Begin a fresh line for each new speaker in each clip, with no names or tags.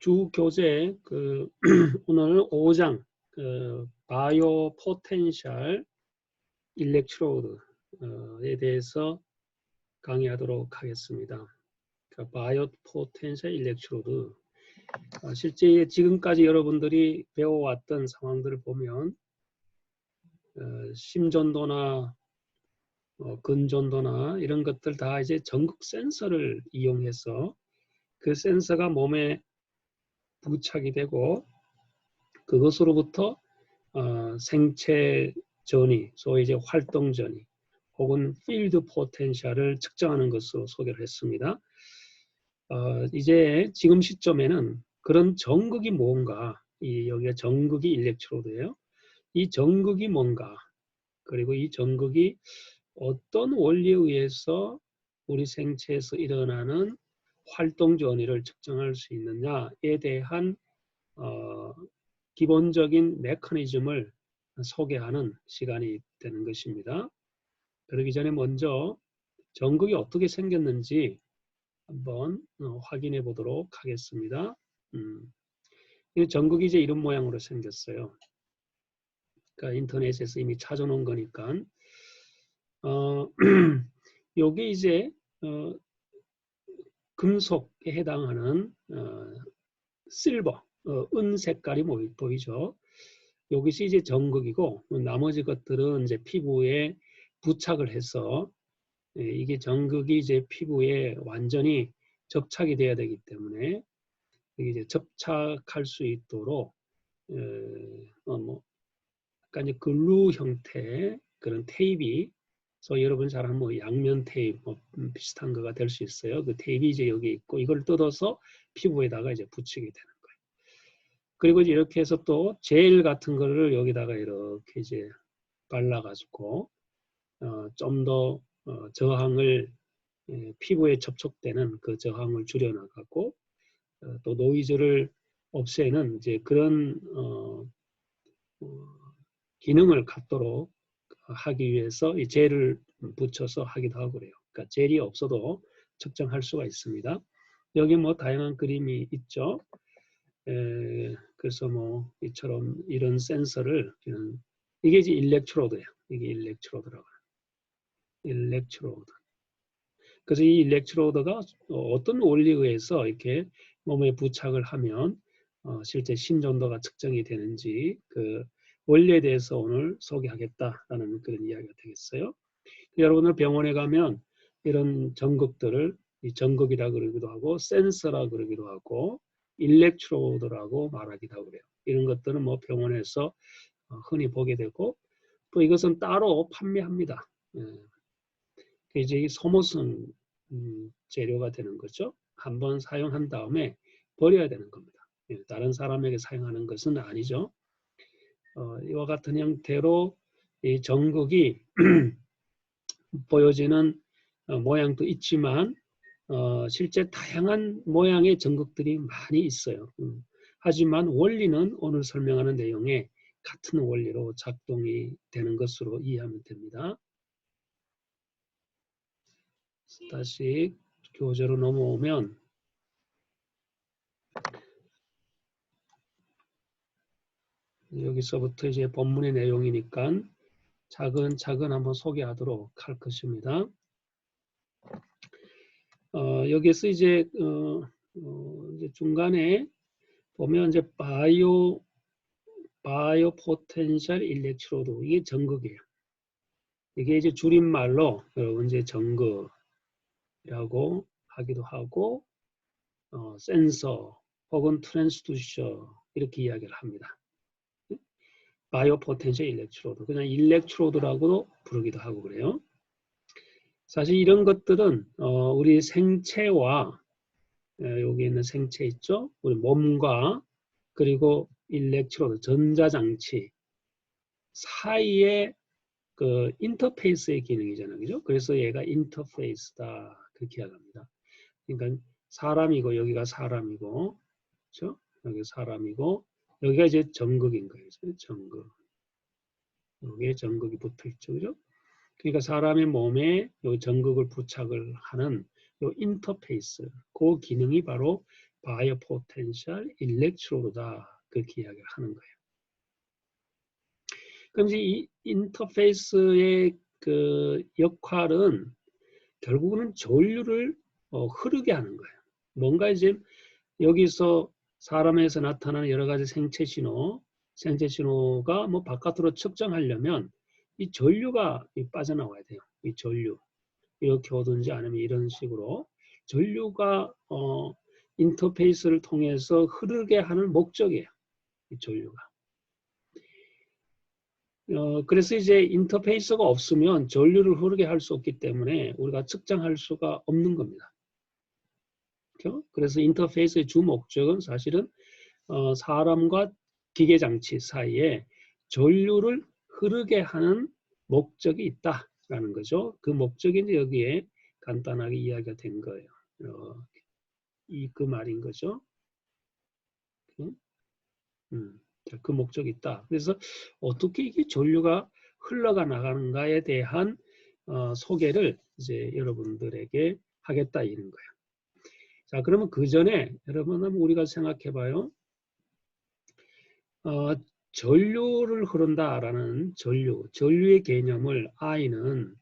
주 교재 오늘 5장 바이오 포텐셜 일렉트로드에 대해서 강의하도록 하겠습니다. 바이오 포텐셜 일렉트로드 실제 지금까지 여러분들이 배워왔던 상황들을 보면 심전도나 근전도나 이런 것들 다 이제 전극 센서를 이용해서 그 센서가 몸에 부착이 되고 그것으로부터 생체 전이, 소위 이제 활동 전이 혹은 필드 포텐셜을 측정하는 것으로 소개를 했습니다. 이제 지금 시점에는 그런 전극이 뭔가, 여기가 전극이 일렉트로드예요. 이 전극이 뭔가, 그리고 이 전극이 어떤 원리에 의해서 우리 생체에서 일어나는 활동 전이를 측정할 수 있느냐에 대한 기본적인 메커니즘을 소개하는 시간이 되는 것입니다. 그러기 전에 먼저 전극이 어떻게 생겼는지 한번 확인해 보도록 하겠습니다. 이 전극이 이제 이런 모양으로 생겼어요. 그러니까 인터넷에서 이미 찾아놓은 거니까. 요게 이제 금속에 해당하는 실버, 은 색깔이 보이죠. 여기서 이제 전극이고 나머지 것들은 이제 피부에 부착을 해서 이게 전극이 이제 피부에 완전히 접착이 돼야 되기 때문에 이게 이제 접착할 수 있도록 약간 이제 글루 형태 그런 테이프, 그래서 여러분 잘 아는 뭐 양면 테이프 비슷한 거가 될 수 있어요. 그 테이프 이제 여기 있고 이걸 뜯어서 피부에다가 이제 붙이게 되는 거예요. 그리고 이제 이렇게 해서 또 젤 같은 거를 여기다가 이렇게 이제 발라가지고 좀 더 저항을 피부에 접촉되는 그 저항을 줄여나가고 또 노이즈를 없애는 이제 그런 기능을 갖도록 하기 위해서 이 젤을 붙여서 하기도 하고 그래요. 그러니까 젤이 없어도 측정할 수가 있습니다. 여기 뭐 다양한 그림이 있죠. 그래서 뭐 이처럼 이런 센서를 이게 이제 일렉트로드예요. 이게 일렉트로드라고 해요. 일렉트로드. 그래서 이 일렉트로드가 어떤 원리에 의해서 이렇게 몸에 부착을 하면 실제 심전도가 측정이 되는지 그 원리에 대해서 오늘 소개하겠다라는 그런 이야기가 되겠어요. 여러분들 병원에 가면 이런 전극들을 이 전극이라 그러기도 하고 센서라 그러기도 하고 일렉트로드라고 말하기도 하고 그래요. 이런 것들은 뭐 병원에서 흔히 보게 되고 또 이것은 따로 판매합니다. 이제 소모성 재료가 되는 거죠. 한번 사용한 다음에 버려야 되는 겁니다. 다른 사람에게 사용하는 것은 아니죠. 이와 같은 형태로 이 전극이 보여지는 모양도 있지만 실제 다양한 모양의 전극들이 많이 있어요. 하지만 원리는 오늘 설명하는 내용에 같은 원리로 작동이 되는 것으로 이해하면 됩니다. 다시 교재로 넘어오면 여기서부터 이제 본문의 내용이니까 차근차근 한번 소개하도록 할 것입니다. 여기서 이제 중간에 보면 이제 바이오 포텐셜 일렉트로드, 이게 전극이에요. 이게 이제 줄임말로 여러분 이제 전극이라고 하기도 하고 센서 혹은 트랜스듀서 이렇게 이야기를 합니다. 바이오 포텐셜 일렉트로드, 그냥 일렉트로드라고도 부르기도 하고 그래요. 사실 이런 것들은 우리 생체와 여기 있는 생체 있죠? 우리 몸과 그리고 일렉트로드, 전자장치 사이에 그 인터페이스의 기능이잖아요. 그죠? 그래서 얘가 인터페이스다. 그렇게 이야기합니다. 그러니까 사람이고 여기가 사람이고, 그렇죠? 여기 사람이고 여기가 이제 전극인 거예요. 전극. 여기에 전극이 붙어 있죠. 그죠? 그러니까 사람의 몸에 요 전극을 부착을 하는 요 인터페이스, 그 기능이 바로 바이오포텐셜 일렉트로드다. 그렇게 이야기를 하는 거예요. 그럼 이제 이 인터페이스의 그 역할은 결국은 전류를 흐르게 하는 거예요. 뭔가 이제 여기서 사람에서 나타나는 여러 가지 생체 신호가 뭐 바깥으로 측정하려면 이 전류가 빠져나와야 돼요. 이 전류. 이렇게 오든지 아니면 이런 식으로 전류가 인터페이스를 통해서 흐르게 하는 목적이에요. 이 전류가. 그래서 이제 인터페이스가 없으면 전류를 흐르게 할 수 없기 때문에 우리가 측정할 수가 없는 겁니다. 그렇죠? 그래서 인터페이스의 주 목적은 사실은 사람과 기계장치 사이에 전류를 흐르게 하는 목적이 있다라는 거죠. 그 목적이 이제 여기에 간단하게 이야기가 된 거예요. 그 말인 거죠. 그 목적이 있다. 그래서 어떻게 이게 전류가 흘러가 나가는가에 대한 소개를 이제 여러분들에게 하겠다 이런 거예요. 자, 그러면 그 전에 여러분 한번 우리가 생각해봐요. 전류를 흐른다라는 전류의 개념을 I는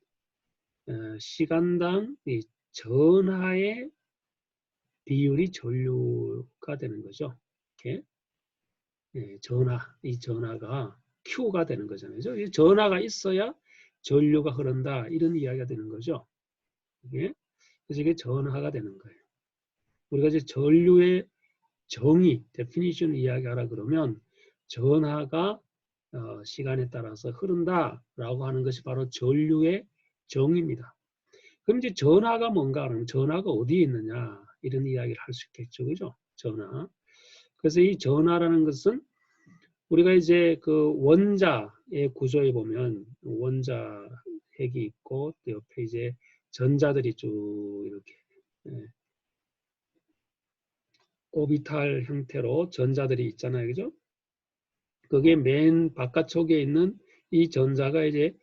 시간당 이 전하의 비율이 전류가 되는 거죠. 이렇게 이 전하가 Q가 되는 거잖아요. 이 전하가 있어야 전류가 흐른다 이런 이야기가 되는 거죠. 그래서 이게 전하가 되는 거예요. 우리가 이제 전류의 정의, definition 이야기하라 그러면 전하가 시간에 따라서 흐른다라고 하는 것이 바로 전류의 정의입니다. 그럼 이제 전하가 뭔가 하면 전하가 어디에 있느냐 이런 이야기를 할 수 있겠죠, 그죠? 전하. 그래서 이 전하라는 것은 우리가 이제 그 원자의 구조에 보면 원자 핵이 있고 또 옆에 이제 전자들이 쭉 이렇게 오비탈 형태로 전자들이 있잖아요, 그죠? 그게 맨 바깥쪽에 있는 이 전자가 이제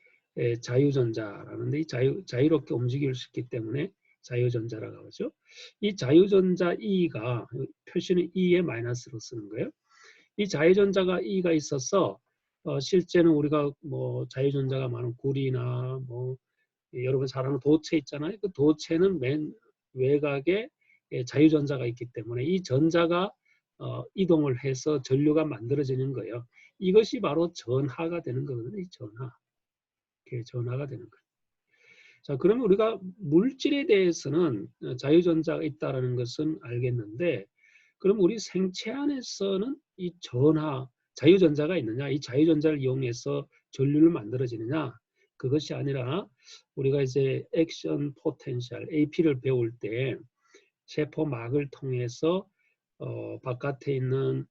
자유전자라는데 이 자유롭게 움직일 수 있기 때문에 자유전자라고 하죠. 이 자유전자 E가 표시는 E에 마이너스로 쓰는 거예요. 이 자유전자가 E가 있어서 실제는 우리가 뭐 자유전자가 많은 구리나 뭐 여러분 잘 아는 도체 있잖아요. 그 도체는 맨 외곽에 자유전자가 있기 때문에 이 전자가 이동을 해서 전류가 만들어지는 거예요. 이것이 바로 전하가 되는 거거든요. 이 전하. 이렇게 전하가 되는 거예요. 자, 그러면 우리가 물질에 대해서는 자유전자가 있다는 것은 알겠는데 그럼 우리 생체 안에서는 이 전하, 자유전자가 있느냐? 이 자유전자를 이용해서 전류를 만들어지느냐? 그것이 아니라 우리가 이제 액션 포텐셜, AP를 배울 때 세포막을 통해서 바깥에 있는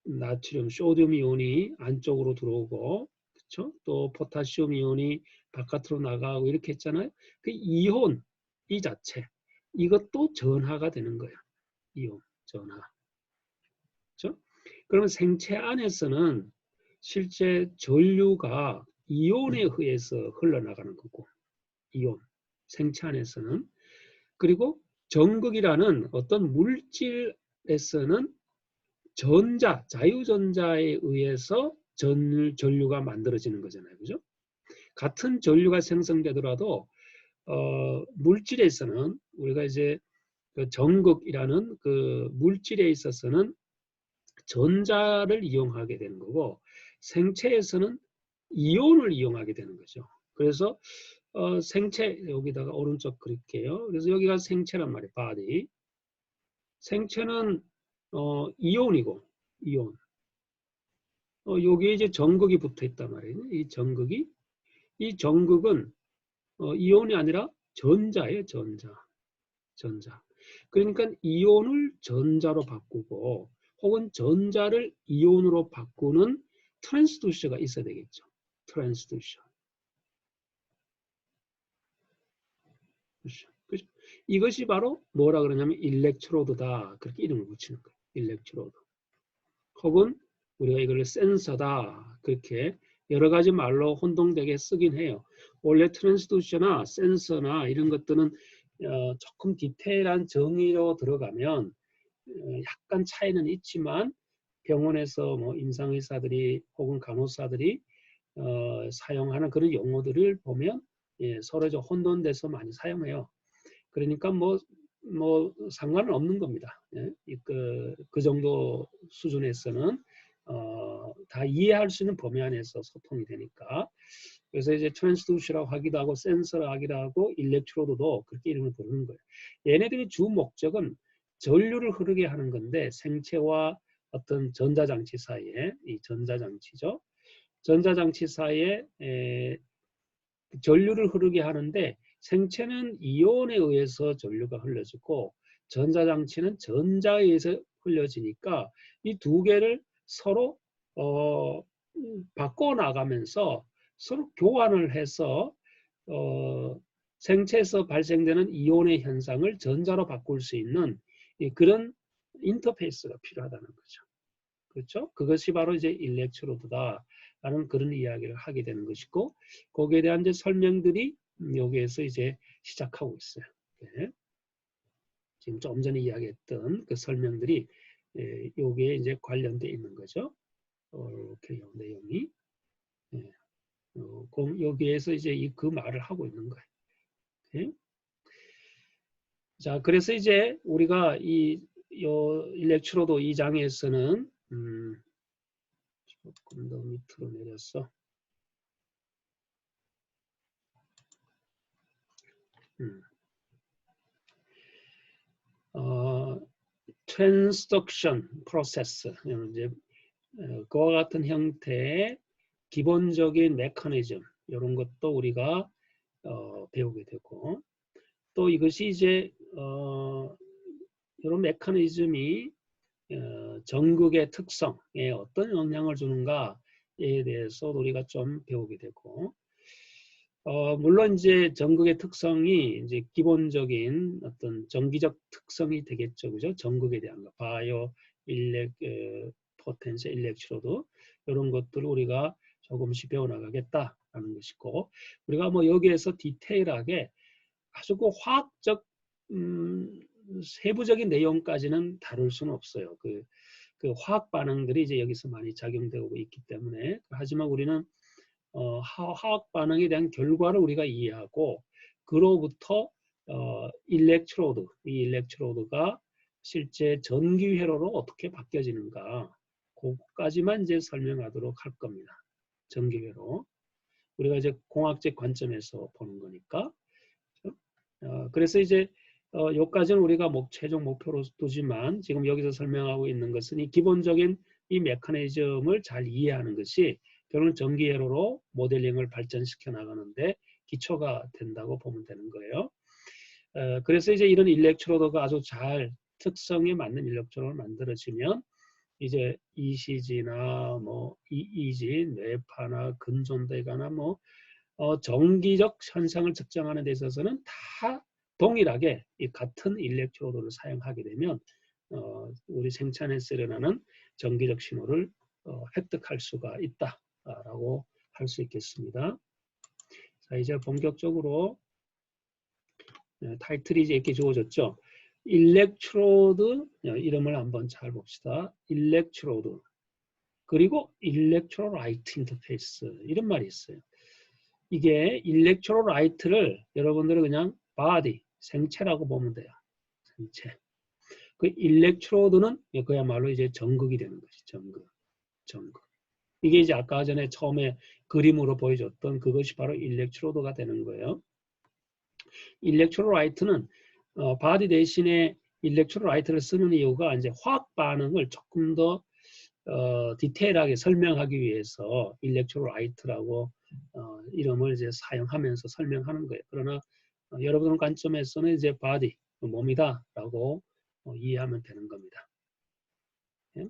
나트륨, 소듐 이온이 안쪽으로 들어오고, 그렇죠? 또 포타시움 이온이 바깥으로 나가고 이렇게 했잖아요. 그 이온 이 자체 이것도 전하가 되는 거예요. 이온 전하. 그렇죠? 그러면 생체 안에서는 실제 전류가 이온에 의해서 흘러나가는 거고, 이온 생체 안에서는 그리고 전극이라는 어떤 물질에서는 자유전자에 의해서 전류가 만들어지는 거잖아요. 그죠? 같은 전류가 생성되더라도 물질에서는 우리가 이제 그 전극이라는 그 물질에 있어서는 전자를 이용하게 되는 거고 생체에서는 이온을 이용하게 되는 거죠. 그래서 생체 여기다가 오른쪽 그릴게요. 그래서 여기가 생체란 말이에요. body. 생체는 이온이고 이온. 여기에 이제 전극이 붙어 있단 말이에요. 이 전극은 이온이 아니라 전자예요. 전자. 그러니까 이온을 전자로 바꾸고 혹은 전자를 이온으로 바꾸는 트랜스듀서가 있어야 되겠죠. 트랜스듀서. 그렇죠? 이것이 바로 뭐라 그러냐면 일렉트로드다. 그렇게 이름을 붙이는 거예요. 일렉트로드. 혹은 우리가 이걸 센서다. 그렇게 여러 가지 말로 혼동되게 쓰긴 해요. 원래 트랜스듀서나 센서나 이런 것들은 조금 디테일한 정의로 들어가면 약간 차이는 있지만 병원에서 뭐 임상의사들이 혹은 간호사들이 사용하는 그런 용어들을 보면 서로 좀 혼돈돼서 많이 사용해요. 그러니까 뭐 상관은 없는 겁니다. 그 정도 수준에서는 다 이해할 수 있는 범위 안에서 소통이 되니까. 그래서 이제 트랜스듀서라고 하기도 하고 센서라고 하기도 하고 일렉트로드도 그렇게 이름을 부르는 거예요. 얘네들의 주 목적은 전류를 흐르게 하는 건데 생체와 어떤 전자장치 사이에 이 전자장치죠. 전자장치 사이에 전류를 흐르게 하는데 생체는 이온에 의해서 전류가 흘러지고 전자장치는 전자에 의해서 흘려지니까 이 두 개를 서로 바꿔나가면서 서로 교환을 해서 생체에서 발생되는 이온의 현상을 전자로 바꿀 수 있는 그런 인터페이스가 필요하다는 거죠. 그렇죠? 그것이 바로 이제 일렉트로드다라는 그런 이야기를 하게 되는 것이고, 거기에 대한 이제 설명들이 여기에서 이제 시작하고 있어요. 네. 지금 좀 전에 이야기했던 그 설명들이 여기에 이제 관련되어 있는 거죠. 이렇게 내용이. 네. 여기에서 이제 그 말을 하고 있는 거예요. 네. 자, 그래서 이제 우리가 요 일렉트로드 2장에서는 조금 더 밑으로 내렸어. 트랜스덕션 프로세스, 이제 그와 같은 형태의 기본적인 메커니즘, 이런 것도 우리가 배우게 되고, 또 이것이 이제 이런 메커니즘이 전극의 특성에 어떤 영향을 주는가에 대해서 우리가 좀 배우게 되고, 물론 이제 전극의 특성이 이제 기본적인 어떤 전기적 특성이 되겠죠, 그죠? 전극에 대한 거, 바이오, 포텐시, 일렉트로드 이런 것들을 우리가 조금씩 배워나가겠다라는 것이고, 우리가 뭐 여기에서 디테일하게 아주 그 화학적 세부적인 내용까지는 다룰 수는 없어요. 그 화학 반응들이 이제 여기서 많이 작용되고 있기 때문에. 하지만 우리는 화학 반응에 대한 결과를 우리가 이해하고, 그로부터 일렉트로드, 이 일렉트로드가 실제 전기 회로로 어떻게 바뀌어지는가, 그것까지만 이제 설명하도록 할 겁니다. 전기 회로. 우리가 이제 공학적 관점에서 보는 거니까. 그래서 이제 여기까지는 우리가 최종 목표로 두지만, 지금 여기서 설명하고 있는 것은 이 기본적인 이 메커니즘을 잘 이해하는 것이 결국은 전기회로로 모델링을 발전시켜 나가는데 기초가 된다고 보면 되는 거예요. 그래서 이제 이런 일렉트로드가 아주 잘 특성에 맞는 일렉트로드를 만들어지면 이제 ECG나 뭐 EEG, 뇌파나 근존대가나 뭐 전기적 현상을 측정하는 데 있어서는 다 동일하게 이 같은 일렉트로드를 사용하게 되면 우리 생체내에서 일어나는 전기적 신호를 획득할 수가 있다라고 할 수 있겠습니다. 자, 이제 본격적으로 타이틀이 이제 이렇게 주어졌죠. 일렉트로드 이름을 한번 잘 봅시다. 일렉트로드 그리고 일렉트로라이트 인터페이스 이런 말이 있어요. 이게 일렉트로라이트를 여러분들은 그냥 body, 생체라고 보면 돼요. 생체. 그 일렉트로드는 그야말로 이제 전극이 되는 거지. 전극. 이게 이제 아까 전에 처음에 그림으로 보여줬던 그것이 바로 일렉트로드가 되는 거예요. 일렉트로라이트는 바디 대신에 일렉트로라이트를 쓰는 이유가 이제 화학 반응을 조금 더 디테일하게 설명하기 위해서 일렉트로라이트라고 이름을 이제 사용하면서 설명하는 거예요. 그러나 여러분 관점에서는 이제 바디, 몸이다라고 이해하면 되는 겁니다. 예?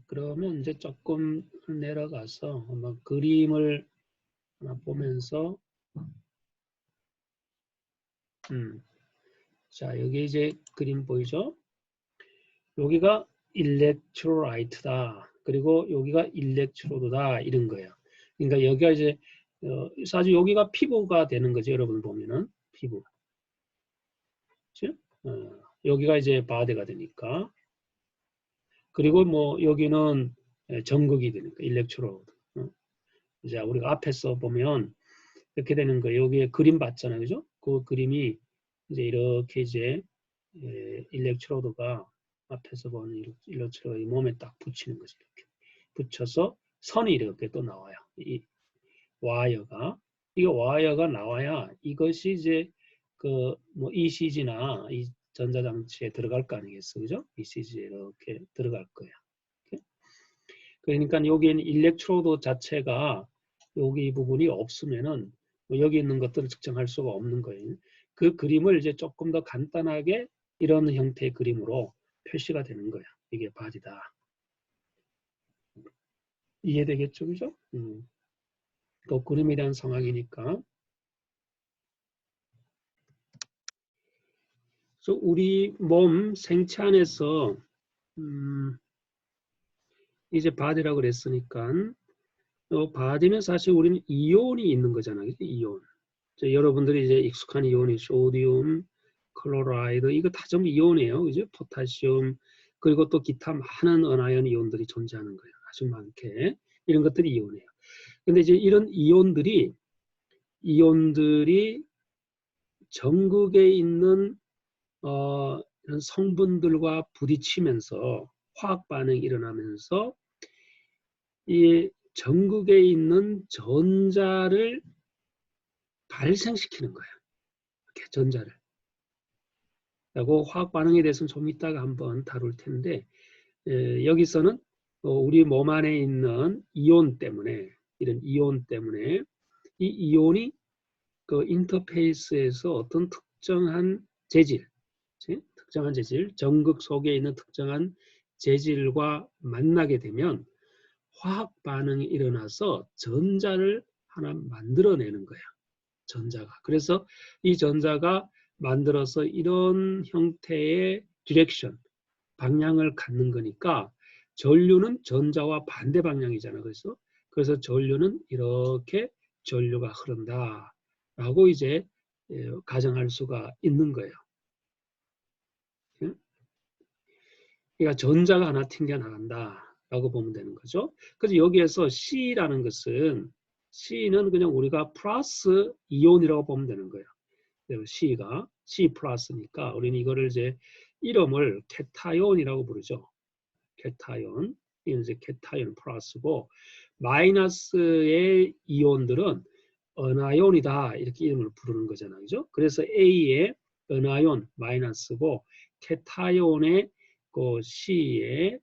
그러면 이제 조금 내려가서 한번 그림을 하나 보면서 자, 여기 이제 그림 보이죠? 여기가 일렉트로라이트다. 그리고 여기가 일렉트로드다. 이런 거예요. 그러니까 여기가 이제 사실 여기가 피부가 되는 거죠. 여러분 보면은 피부. 여기가 이제 바디가 되니까. 그리고 뭐 여기는 전극이 되니까 일렉트로드. 이제 우리가 앞에서 보면 이렇게 되는 거예요. 여기에 그림 봤잖아요. 그죠? 그 그림이 이제 이렇게 이제 일렉트로드가 앞에서 보는 일렉트로드 몸에 딱 붙이는 거죠. 이렇게 붙여서 선이 이렇게 또 나와요. 이 와이어가. 이 와이어가 나와야 이것이 이제 그 뭐 ECG나 이 전자장치에 들어갈 거 아니겠어. 그죠? ECG에 이렇게 들어갈 거예요. 이렇게. 그러니까 여기에는 일렉트로드 자체가 여기 이 부분이 없으면은 뭐 여기 있는 것들을 측정할 수가 없는 거예요. 그 그림을 이제 조금 더 간단하게 이런 형태의 그림으로 표시가 되는 거야. 이게 바디다. 이해되겠죠? 그죠? 또 그림에 대한 상황이니까. 그래서 우리 몸 생체 안에서 이제 바디라고 그랬으니까 바디는 사실 우리는 이온이 있는 거잖아요. 이온. 여러분들이 이제 익숙한 이온이 소디움, 클로라이드 이거 다 전부 이온이에요. 그죠? 포타시움 그리고 또 기타 많은 은하연 이온들이 존재하는 거예요. 아주 많게 이런 것들이 이온이에요. 근데 이제 이런 이온들이 전극에 있는 이런 성분들과 부딪히면서 화학 반응이 일어나면서 이 전극에 있는 전자를 발생시키는 거예요. 이렇게 전자를. 그리고 화학 반응에 대해서는 좀 이따가 한번 다룰 텐데 여기서는 우리 몸 안에 있는 이온 때문에 이런 이온 때문에 이 이온이 그 인터페이스에서 어떤 특정한 재질, 전극 속에 있는 특정한 재질과 만나게 되면 화학 반응이 일어나서 전자를 하나 만들어내는 거야. 전자가. 그래서 이 전자가 만들어서 이런 형태의 디렉션, 방향을 갖는 거니까 전류는 전자와 반대 방향이잖아. 그래서 전류는 이렇게 전류가 흐른다라고 이제 가정할 수가 있는 거예요. 그러니까 전자가 하나 튕겨나간다라고 보면 되는 거죠. 그래서 여기에서 C라는 것은 C는 그냥 우리가 플러스 이온이라고 보면 되는 거예요. C가 C 플러스니까 우리는 이거를 이제 이름을 케타이온이라고 부르죠. 케타이온. 이건 이제 케타이온 플러스고 마이너스의 이온들은 은하이온이다 이렇게 이름을 부르는 거잖아요. 그죠? 그래서 A의 은하이온 마이너스고 케타이온의 그 C의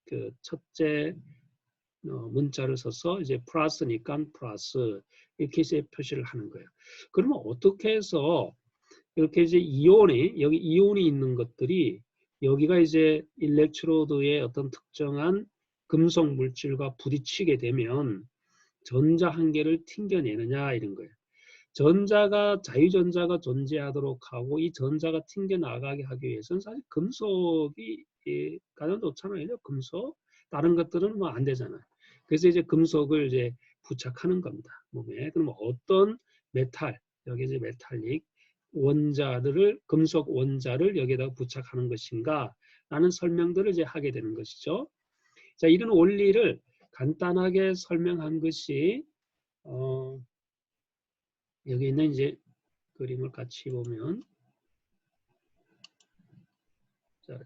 그 첫째 문자를 써서 이제 플러스니까 플러스 이렇게 이제 표시를 하는 거예요. 그러면 어떻게 해서 이렇게 이제 여기 이온이 있는 것들이 여기가 이제 일렉트로드의 어떤 특정한 금속 물질과 부딪히게 되면 전자 한 개를 튕겨내느냐 이런 거예요. 자유전자가 존재하도록 하고 이 전자가 튕겨나가게 하기 위해서는 사실 금속이 가장 좋잖아요. 금속. 다른 것들은 뭐 안 되잖아요. 그래서 이제 금속을 이제 부착하는 겁니다. 몸에. 그러면 어떤 메탈, 여기 이제 메탈릭 금속 원자를 여기에다가 부착하는 것인가 라는 설명들을 이제 하게 되는 것이죠. 자, 이런 원리를 간단하게 설명한 것이 여기 있는 이제 그림을 같이 보면 자,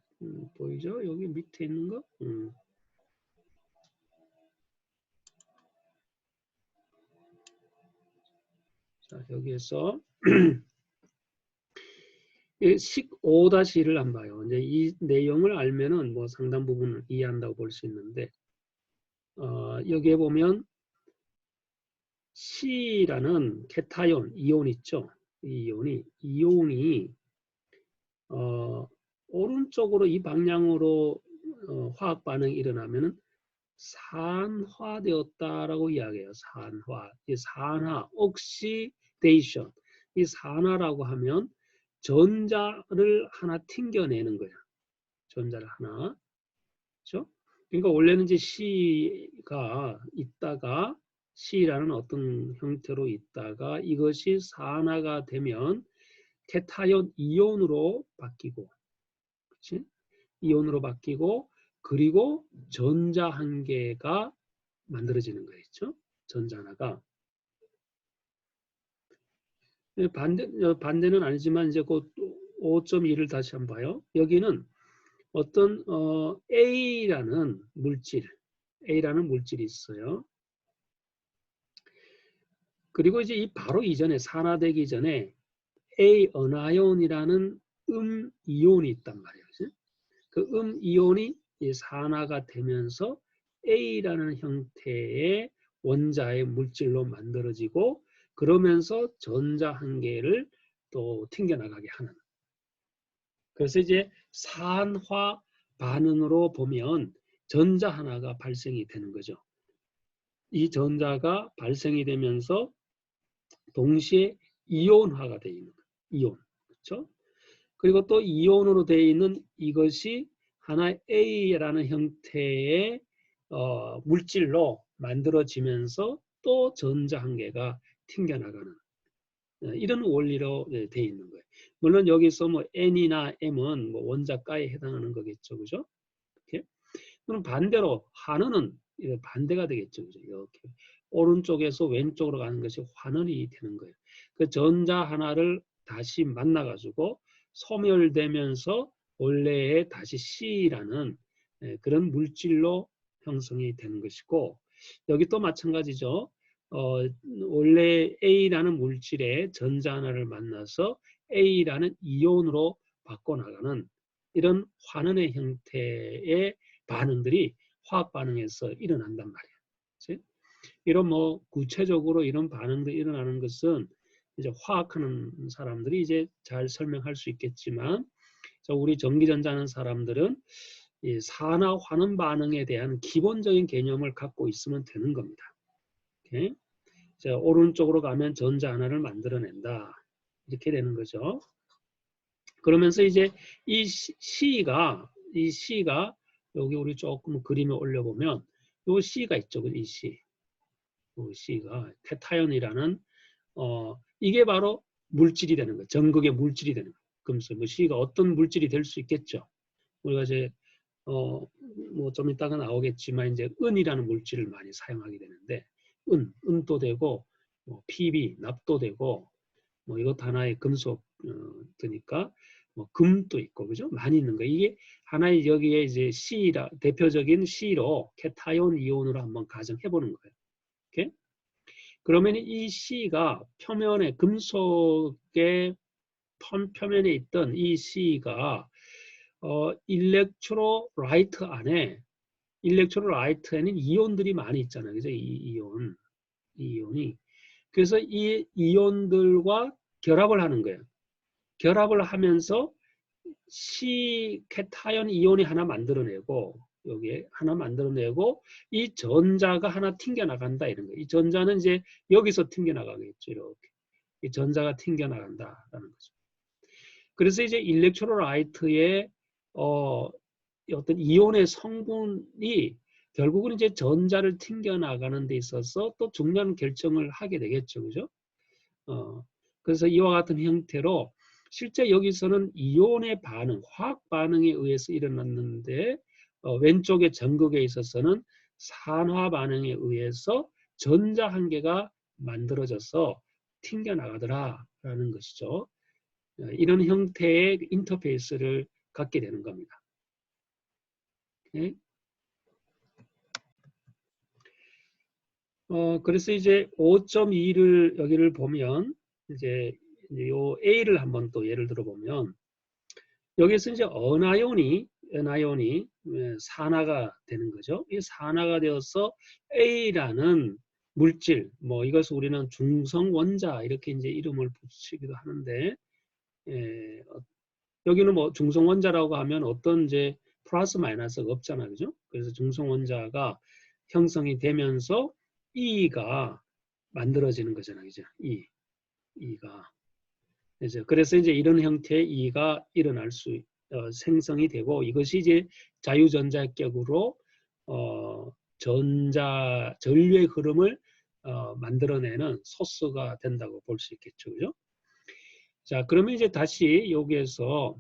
보이죠? 여기 밑에 있는 거? 자, 여기에서 식 5-1을 한번 봐요. 이제 이 내용을 알면은 뭐 상당 부분을 이해한다고 볼 수 있는데 여기에 보면 C라는 케타이온, 이온 있죠? 이 이온이 오른쪽으로 이 방향으로 화학 반응이 일어나면은 산화되었다라고 이야기해요. 이 산화, 옥시데이션. 이 산화라고 하면 전자를 하나 튕겨내는 거야. 전자를 하나. 그렇죠? 그러니까 원래는 이제 C가 있다가 C라는 어떤 형태로 있다가 이것이 산화가 되면 케타이온 이온으로 바뀌고, 그치? 이온으로 바뀌고, 그리고 전자 한 개가 만들어지는 거겠죠? 전자 하나가. 반대는 아니지만 이제 그 5.2를 다시 한번 봐요. 여기는 어떤 A라는 물질이 있어요. 그리고 이제 이 바로 이전에 산화되기 전에 A 어나이온이라는 이온이 있단 말이에요. 그 이온이 산화가 되면서 A라는 형태의 원자의 물질로 만들어지고 그러면서 전자 한 개를 또 튕겨나가게 하는. 그래서 이제 산화 반응으로 보면 전자 하나가 발생이 되는 거죠. 이 전자가 발생이 되면서 동시에 이온화가 되어 있는 거예요. 이온. 그렇죠? 그리고 또 이온으로 되어 있는 이것이 하나의 A라는 형태의 물질로 만들어지면서 또 전자 한 개가 튕겨나가는 이런 원리로 되어 있는 거예요. 물론 여기서 뭐 N이나 M은 뭐 원자가에 해당하는 거겠죠. 그죠? 이렇게. 그럼 반대로 환원은 반대가 되겠죠. 그죠? 이렇게. 오른쪽에서 왼쪽으로 가는 것이 환원이 되는 거예요. 그 전자 하나를 다시 만나가지고 소멸되면서 원래의 다시 C라는 그런 물질로 형성이 되는 것이고 여기 또 마찬가지죠. 원래 A라는 물질의 전자 하나를 만나서 A라는 이온으로 바꿔나가는 이런 환원의 형태의 반응들이 화학 반응에서 일어난단 말이에요. 그치? 이런 뭐 구체적으로 이런 반응들이 일어나는 것은 이제 화학하는 사람들이 이제 잘 설명할 수 있겠지만 우리 전기전자하는 사람들은 이 산화 환원 반응에 대한 기본적인 개념을 갖고 있으면 되는 겁니다. 오케이? 자, 오른쪽으로 가면 전자 하나를 만들어낸다. 이렇게 되는 거죠. 그러면서 이제 이 C가 여기 우리 조금 그림에 올려보면 요 C가 있죠. 이 C. 요 C가 케타이온이라는 이게 바로 물질이 되는 거예요. 전극의 물질이 되는 거예요. 금속. 뭐 C가 어떤 물질이 될 수 있겠죠. 우리가 이제 뭐 좀 이따가 나오겠지만 이제 은이라는 물질을 많이 사용하게 되는데 은도 되고 뭐 PB, 납도 되고 뭐 이것 하나의 금속 드니까 뭐 금도 있고 그죠? 많이 있는 거. 이게 하나의 여기에 이제 C라 대표적인 C로 케타이온 이온으로 한번 가정해 보는 거예요. 이렇게? 그러면 이 C가 표면에 금속의 표면에 있던 이 C가 일렉트로라이트 안에 일렉트로라이트에는 이온들이 많이 있잖아요. 그죠? 이온이. 그래서 이 이온들과 결합을 하는 거예요. 결합을 하면서 케타이온 이온이 하나 만들어내고 여기에 하나 만들어내고 이 전자가 하나 튕겨나간다 이런 거예요. 이 전자는 이제 여기서 튕겨나가겠죠. 이렇게. 이 전자가 튕겨나간다라는 거죠. 그래서 이제 일렉트로라이트의 어떤 이온의 성분이 결국은 이제 전자를 튕겨나가는 데 있어서 또 중요한 결정을 하게 되겠죠. 그죠? 그래서 이와 같은 형태로 실제 여기서는 이온의 반응, 화학 반응에 의해서 일어났는데 왼쪽의 전극에 있어서는 산화 반응에 의해서 전자 한 개가 만들어져서 튕겨나가더라라는 것이죠. 이런 형태의 인터페이스를 갖게 되는 겁니다. 오케이? 그래서 이제 5.2를 여기를 보면 이제 요 A를 한번 또 예를 들어 보면 여기서 이제 어나이온이 산화가 되는 거죠. 이 산화가 되어서 A라는 물질, 뭐 이것을 우리는 중성원자 이렇게 이제 이름을 붙이기도 하는데 여기는 뭐 중성원자라고 하면 어떤 이제 플러스 마이너스가 없잖아요, 그죠? 그래서 중성원자가 형성이 되면서 E가 만들어지는 거잖아요, 그죠? E가. 그래서 이제 이런 형태의 E가 일어날 수 생성이 되고 이것이 이제 자유전자격으로 전류의 흐름을 만들어내는 소스가 된다고 볼 수 있겠죠, 그죠? 자, 그러면 이제 다시 여기에서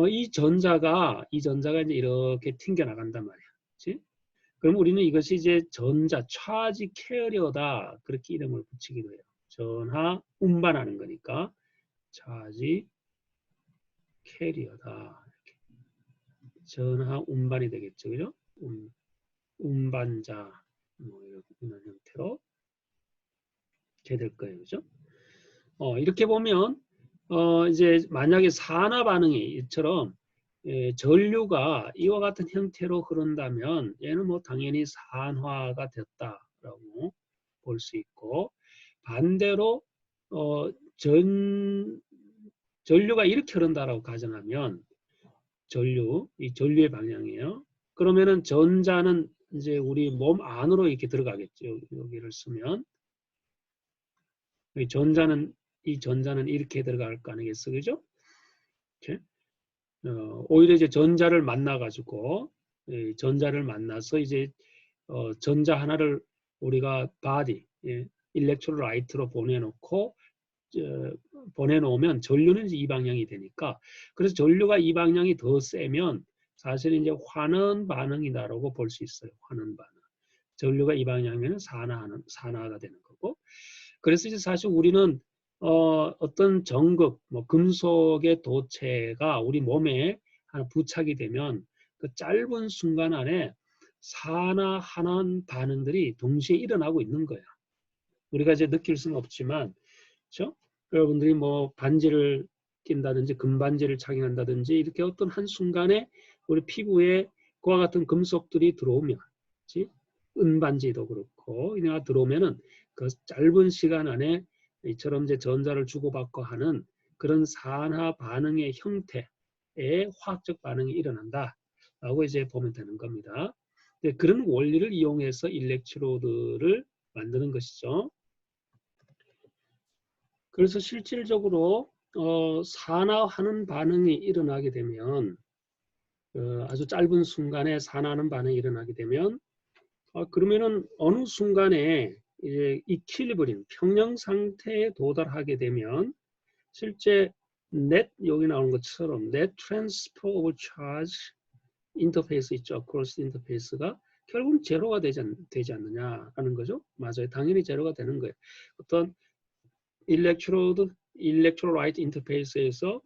이 전자가 이제 이렇게 튕겨 나간단 말이야. 그렇지? 그럼 우리는 이것이 이제 전자, 차지 캐리어다. 그렇게 이름을 붙이기도 해요. 전하 운반하는 거니까 차지 캐리어다. 이렇게. 전하 운반이 되겠죠. 그죠? 운반자. 뭐 이런 형태로 이렇게 될 거예요. 그죠? 이렇게 보면 이제 만약에 산화 반응이 이처럼 전류가 이와 같은 형태로 흐른다면 얘는 뭐 당연히 산화가 됐다라고 볼 수 있고, 반대로 전류가 이렇게 흐른다라고 가정하면 이 전류의 방향이에요. 그러면은 전자는 이제 우리 몸 안으로 이렇게 들어가겠죠. 여기를 쓰면 이 전자는 이렇게 들어갈 거 아니겠어, 그죠? 이렇게. 오히려 이제 전자를 만나가지고 전자를 만나서 이제 전자 하나를 우리가 바디, 일렉트로라이트로 보내놓고 보내놓으면 전류는 이제 이 방향이 되니까, 그래서 전류가 이 방향이 더 세면 사실은 이제 환원 반응이다라고 볼 수 있어요. 환원 반응. 전류가 이 방향이면 산화가 되는 거고. 그래서 이제 사실 우리는 어떤 전극, 뭐 금속의 도체가 우리 몸에 하나 부착이 되면 그 짧은 순간 안에 산화하는 반응들이 동시에 일어나고 있는 거야. 우리가 이제 느낄 수는 없지만, 그렇죠? 여러분들이 뭐 반지를 낀다든지 금반지를 착용한다든지 이렇게 어떤 한 순간에 우리 피부에 그와 같은 금속들이 들어오면, 그렇지? 은반지도 그렇고 이가 들어오면은 그 짧은 시간 안에 이처럼 이제 전자를 주고받고 하는 그런 산화 반응의 형태의 화학적 반응이 일어난다라고 이제 보면 되는 겁니다. 그런 원리를 이용해서 일렉트로드를 만드는 것이죠. 그래서 실질적으로 산화하는 반응이 일어나게 되면 아주 짧은 순간에 산화하는 반응이 일어나게 되면 그러면은 어느 순간에 이제 이퀄리브리움 평형 상태에 도달하게 되면 실제 여기 나오는 것처럼 net transfer of charge 인터페이스 있죠. 크로스 인터페이스가 결국은 제로가 되지 않느냐라는 거죠. 맞아요. 당연히 제로가 되는 거예요. 어떤 일렉트로라이트 인터페이스에서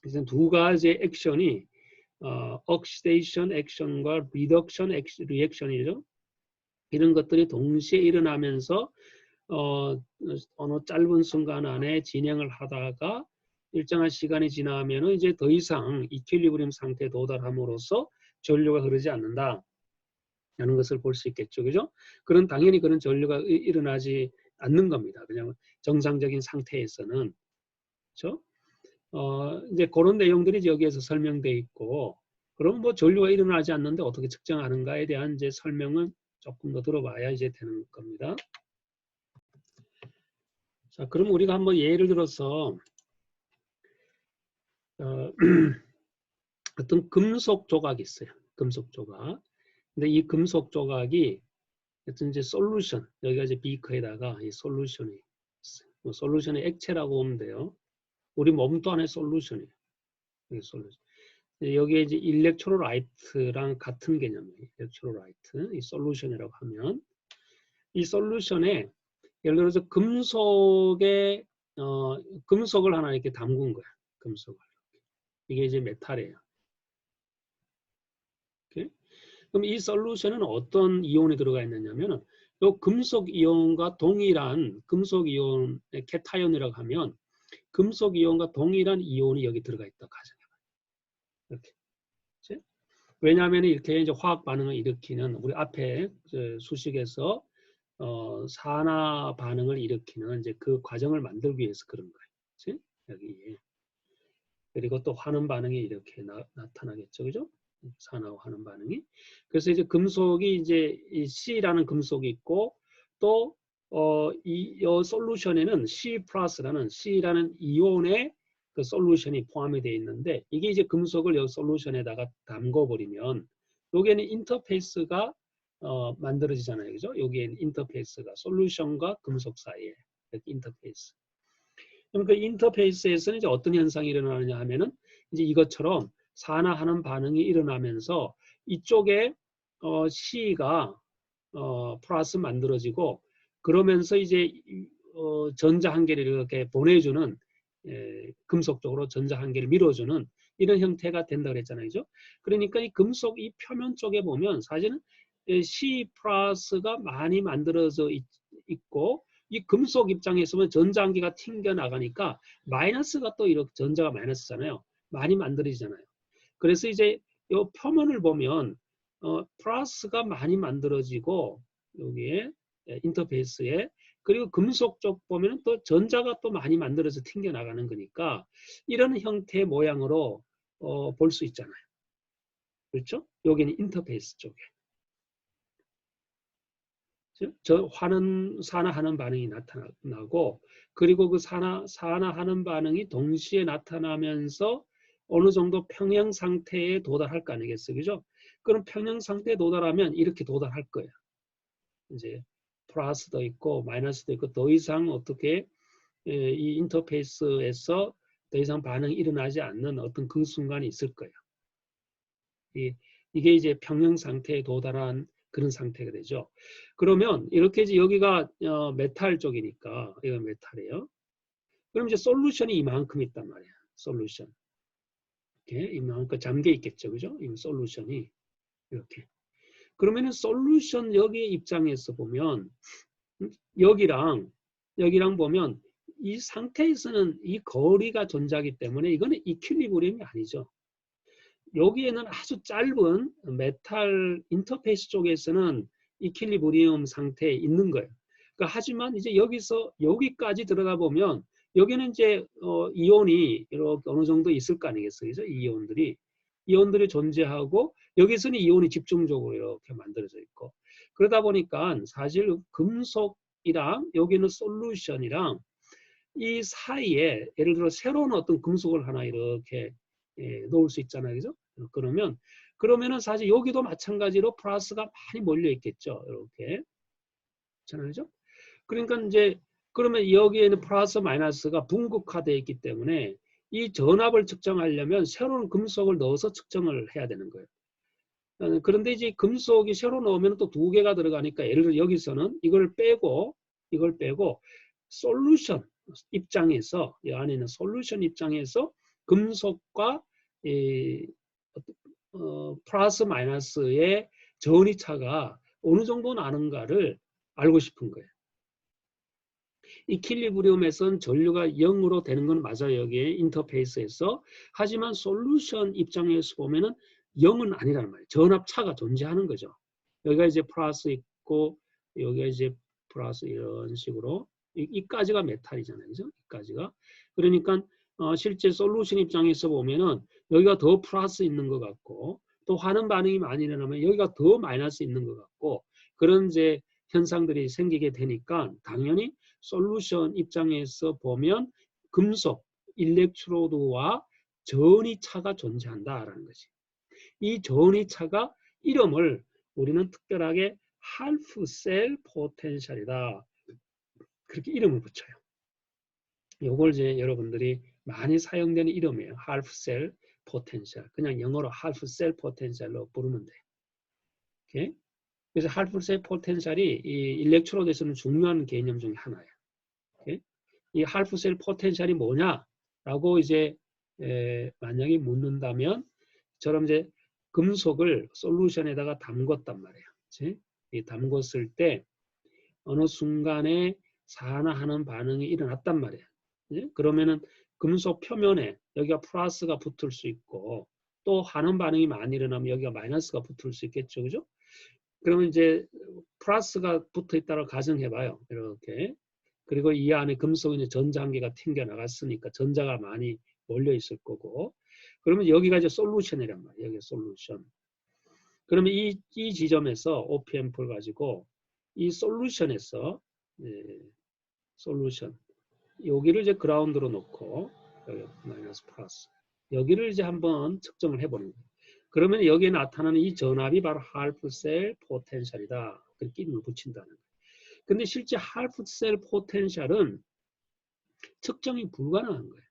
이제 두 가지 액션이 옥시데이션 액션과 리덕션 리액션이죠. 이런 것들이 동시에 일어나면서 어느 짧은 순간 안에 진행을 하다가 일정한 시간이 지나면은 이제 더 이상 이퀄리브리움 상태에 도달함으로써 전류가 흐르지 않는다. 라는 것을 볼 수 있겠죠. 그죠? 당연히 그런 전류가 일어나지 않는 겁니다. 그냥 정상적인 상태에서는. 그죠? 이제 그런 내용들이 여기에서 설명되어 있고, 그럼 뭐 전류가 일어나지 않는데 어떻게 측정하는가에 대한 이제 설명은 조금 더 들어봐야 이제 되는 겁니다. 자, 그럼 우리가 한번 예를 들어서 어떤 금속 조각이 있어요. 금속 조각. 근데 이 금속 조각이 어떤 이제 솔루션, 여기가 이제 비커에다가 이 솔루션이 있어요. 뭐 솔루션의 액체라고 보면 돼요. 우리 몸도 안에 솔루션이에요. 여기 솔루션. 여기에 이제 일렉트로라이트랑 같은 개념이에요. 일렉트로라이트, 이 솔루션이라고 하면 이 솔루션에 예를 들어서 금속을 하나 이렇게 담근 거야. 금속을. 이게 이제 메탈이에요. 오케이? 그럼 이 솔루션은 어떤 이온이 들어가 있느냐면은 이 금속 이온과 동일한 금속 이온의 케타이온이라고 하면 금속 이온과 동일한 이온이 여기 들어가 있다고 가정해봐요. 이렇게. 그치? 왜냐하면 이렇게 이제 화학 반응을 일으키는 우리 앞에 수식에서 산화 반응을 일으키는 이제 그 과정을 만들기 위해서 그런 거예요. 그치? 여기. 그리고 또 환원 반응이 이렇게 나타나겠죠. 그죠? 산화와 환원 반응이. 그래서 이제 금속이 이제 이 C라는 금속이 있고 또 이 솔루션에는 C 플러스라는 C라는 이온의 그 솔루션이 포함이 되어 있는데 이게 이제 금속을 이 솔루션에다가 담궈버리면 여기에는 인터페이스가 만들어지잖아요. 그죠? 여기에는 인터페이스가 솔루션과 금속 사이에 이렇게 인터페이스. 그럼 그 인터페이스에서는 이제 어떤 현상이 일어나느냐 하면은 이제 이것처럼 산화하는 반응이 일어나면서 이쪽에 C가 플러스 만들어지고 그러면서 이제 전자 한 개를 이렇게 보내주는 금속 쪽으로 전자 한 개를 밀어주는 이런 형태가 된다 그랬잖아요. 그죠? 그러니까 이 금속 이 표면 쪽에 보면 사실은 C 플러스가 많이 만들어져 있고 이 금속 입장에서 보면 전자 한 개가 튕겨 나가니까 마이너스가 또 이렇게 전자가 마이너스잖아요. 많이 만들어지잖아요. 그래서 이제 이 표면을 보면 플러스가 많이 만들어지고 여기에 인터페이스에 그리고 금속 쪽 보면 또 전자가 또 많이 만들어서 튕겨 나가는 거니까 이런 형태의 모양으로 볼 수 있잖아요. 그렇죠? 여기는 인터페이스 쪽에. 저 산화하는 반응이 나타나고 그리고 그 산화하는 반응이 동시에 나타나면서 어느 정도 평형 상태에 도달할 거 아니겠어요? 그죠? 그럼 평형 상태에 도달하면 이렇게 도달할 거예요. 이제 플러스도 있고 마이너스도 있고 더 이상 어떻게 이 인터페이스에서 더 이상 반응이 일어나지 않는 어떤 그 순간이 있을 거예요. 이게 이제 평형 상태에 도달한 그런 상태가 되죠. 그러면 이렇게 이제 여기가 메탈 쪽이니까 이거 메탈이에요. 그럼 이제 솔루션이 이만큼 있단 말이야. 솔루션. 이렇게 이만큼 잠겨 있겠죠, 그죠? 이 솔루션이 이렇게. 그러면은 솔루션 여기 입장에서 보면 여기랑 보면 이 상태에서는 이 거리가 존재하기 때문에 이거는 이퀄리브리엄이 아니죠. 여기에는 아주 짧은 메탈 인터페이스 쪽에서는 이퀄리브리엄 상태에 있는 거예요. 그러니까 하지만 이제 여기서 여기까지 들어가 보면 여기는 이제 이온이 이렇게 어느 정도 있을 거 아니겠어요? 그죠? 이온들이 존재하고 여기서는 이온이 집중적으로 이렇게 만들어져 있고 그러다 보니까 사실 금속이랑 여기는 솔루션이랑 이 사이에 예를 들어 새로운 어떤 금속을 하나 이렇게 놓을 수 있잖아요. 그죠? 그러면은 사실 여기도 마찬가지로 플러스가 많이 몰려 있겠죠. 이렇게. 그죠? 그러니까 이제 그러면 여기에는 플러스 마이너스가 분극화되어 있기 때문에 이 전압을 측정하려면 새로운 금속을 넣어서 측정을 해야 되는 거예요. 그런데 이제 금속이 새로 넣으면 또 두 개가 들어가니까 예를 들어 여기서는 이걸 빼고 솔루션 입장에서 이 안에 있는 솔루션 입장에서 금속과 플러스 마이너스의 전이차가 어느 정도 나는가를 알고 싶은 거예요. 이퀄리브리엄에서는 전류가 0으로 되는 건 맞아요. 여기에 인터페이스에서. 하지만 솔루션 입장에서 보면은 0은 아니라는 말이에요. 전압차가 존재하는 거죠. 여기가 이제 플러스 있고 여기가 이제 플러스 이런 식으로 이까지가 메탈이잖아요. 그죠? 이까지가. 그러니까 실제 솔루션 입장에서 보면은 여기가 더 플러스 있는 것 같고 또 화는 반응이 많이 일어나면 여기가 더 마이너스 있는 것 같고 그런 이제 현상들이 생기게 되니까 당연히 솔루션 입장에서 보면 금속, 일렉트로드와 전이차가 존재한다라는 거지. 이 전이차가 이름을 우리는 특별하게 할프셀 포텐셜이다. 그렇게 이름을 붙여요. 이걸 이제 여러분들이 많이 사용되는 이름이에요. 할프셀 포텐셜. 그냥 영어로 할프셀 포텐셜로 부르면 돼. 오케이? 그래서 할프셀 포텐셜이 이 일렉트로드에서는 중요한 개념 중에 하나예요. 오케이? 이 할프셀 포텐셜이 뭐냐라고 이제 만약에 묻는다면 저럼 이제 금속을 솔루션에다가 담궜단 말이에요. 그치? 이 담궜을 때 어느 순간에 산화하는 반응이 일어났단 말이에요. 그치? 그러면은 금속 표면에 여기가 플러스가 붙을 수 있고 또 하는 반응이 많이 일어나면 여기가 마이너스가 붙을 수 있겠죠. 그죠? 그러면 이제 플러스가 붙어 있다고 가정해봐요. 이렇게. 그리고 이 안에 금속이 이제 전자 한 개가 튕겨 나갔으니까 전자가 많이 몰려 있을 거고. 그러면 여기가 이제 솔루션이란 말이에요. 여기 솔루션. 그러면 이 지점에서 OPMP를 가지고 이 솔루션에서 솔루션 여기를 이제 그라운드로 놓고 여기 마이너스 플러스 여기를 이제 한번 측정을 해보는 거예요. 그러면 여기에 나타나는 이 전압이 바로 할프셀 포텐셜이다. 그렇게 이름을 붙인다는 거예요. 근데 실제 할프셀 포텐셜은 측정이 불가능한 거예요.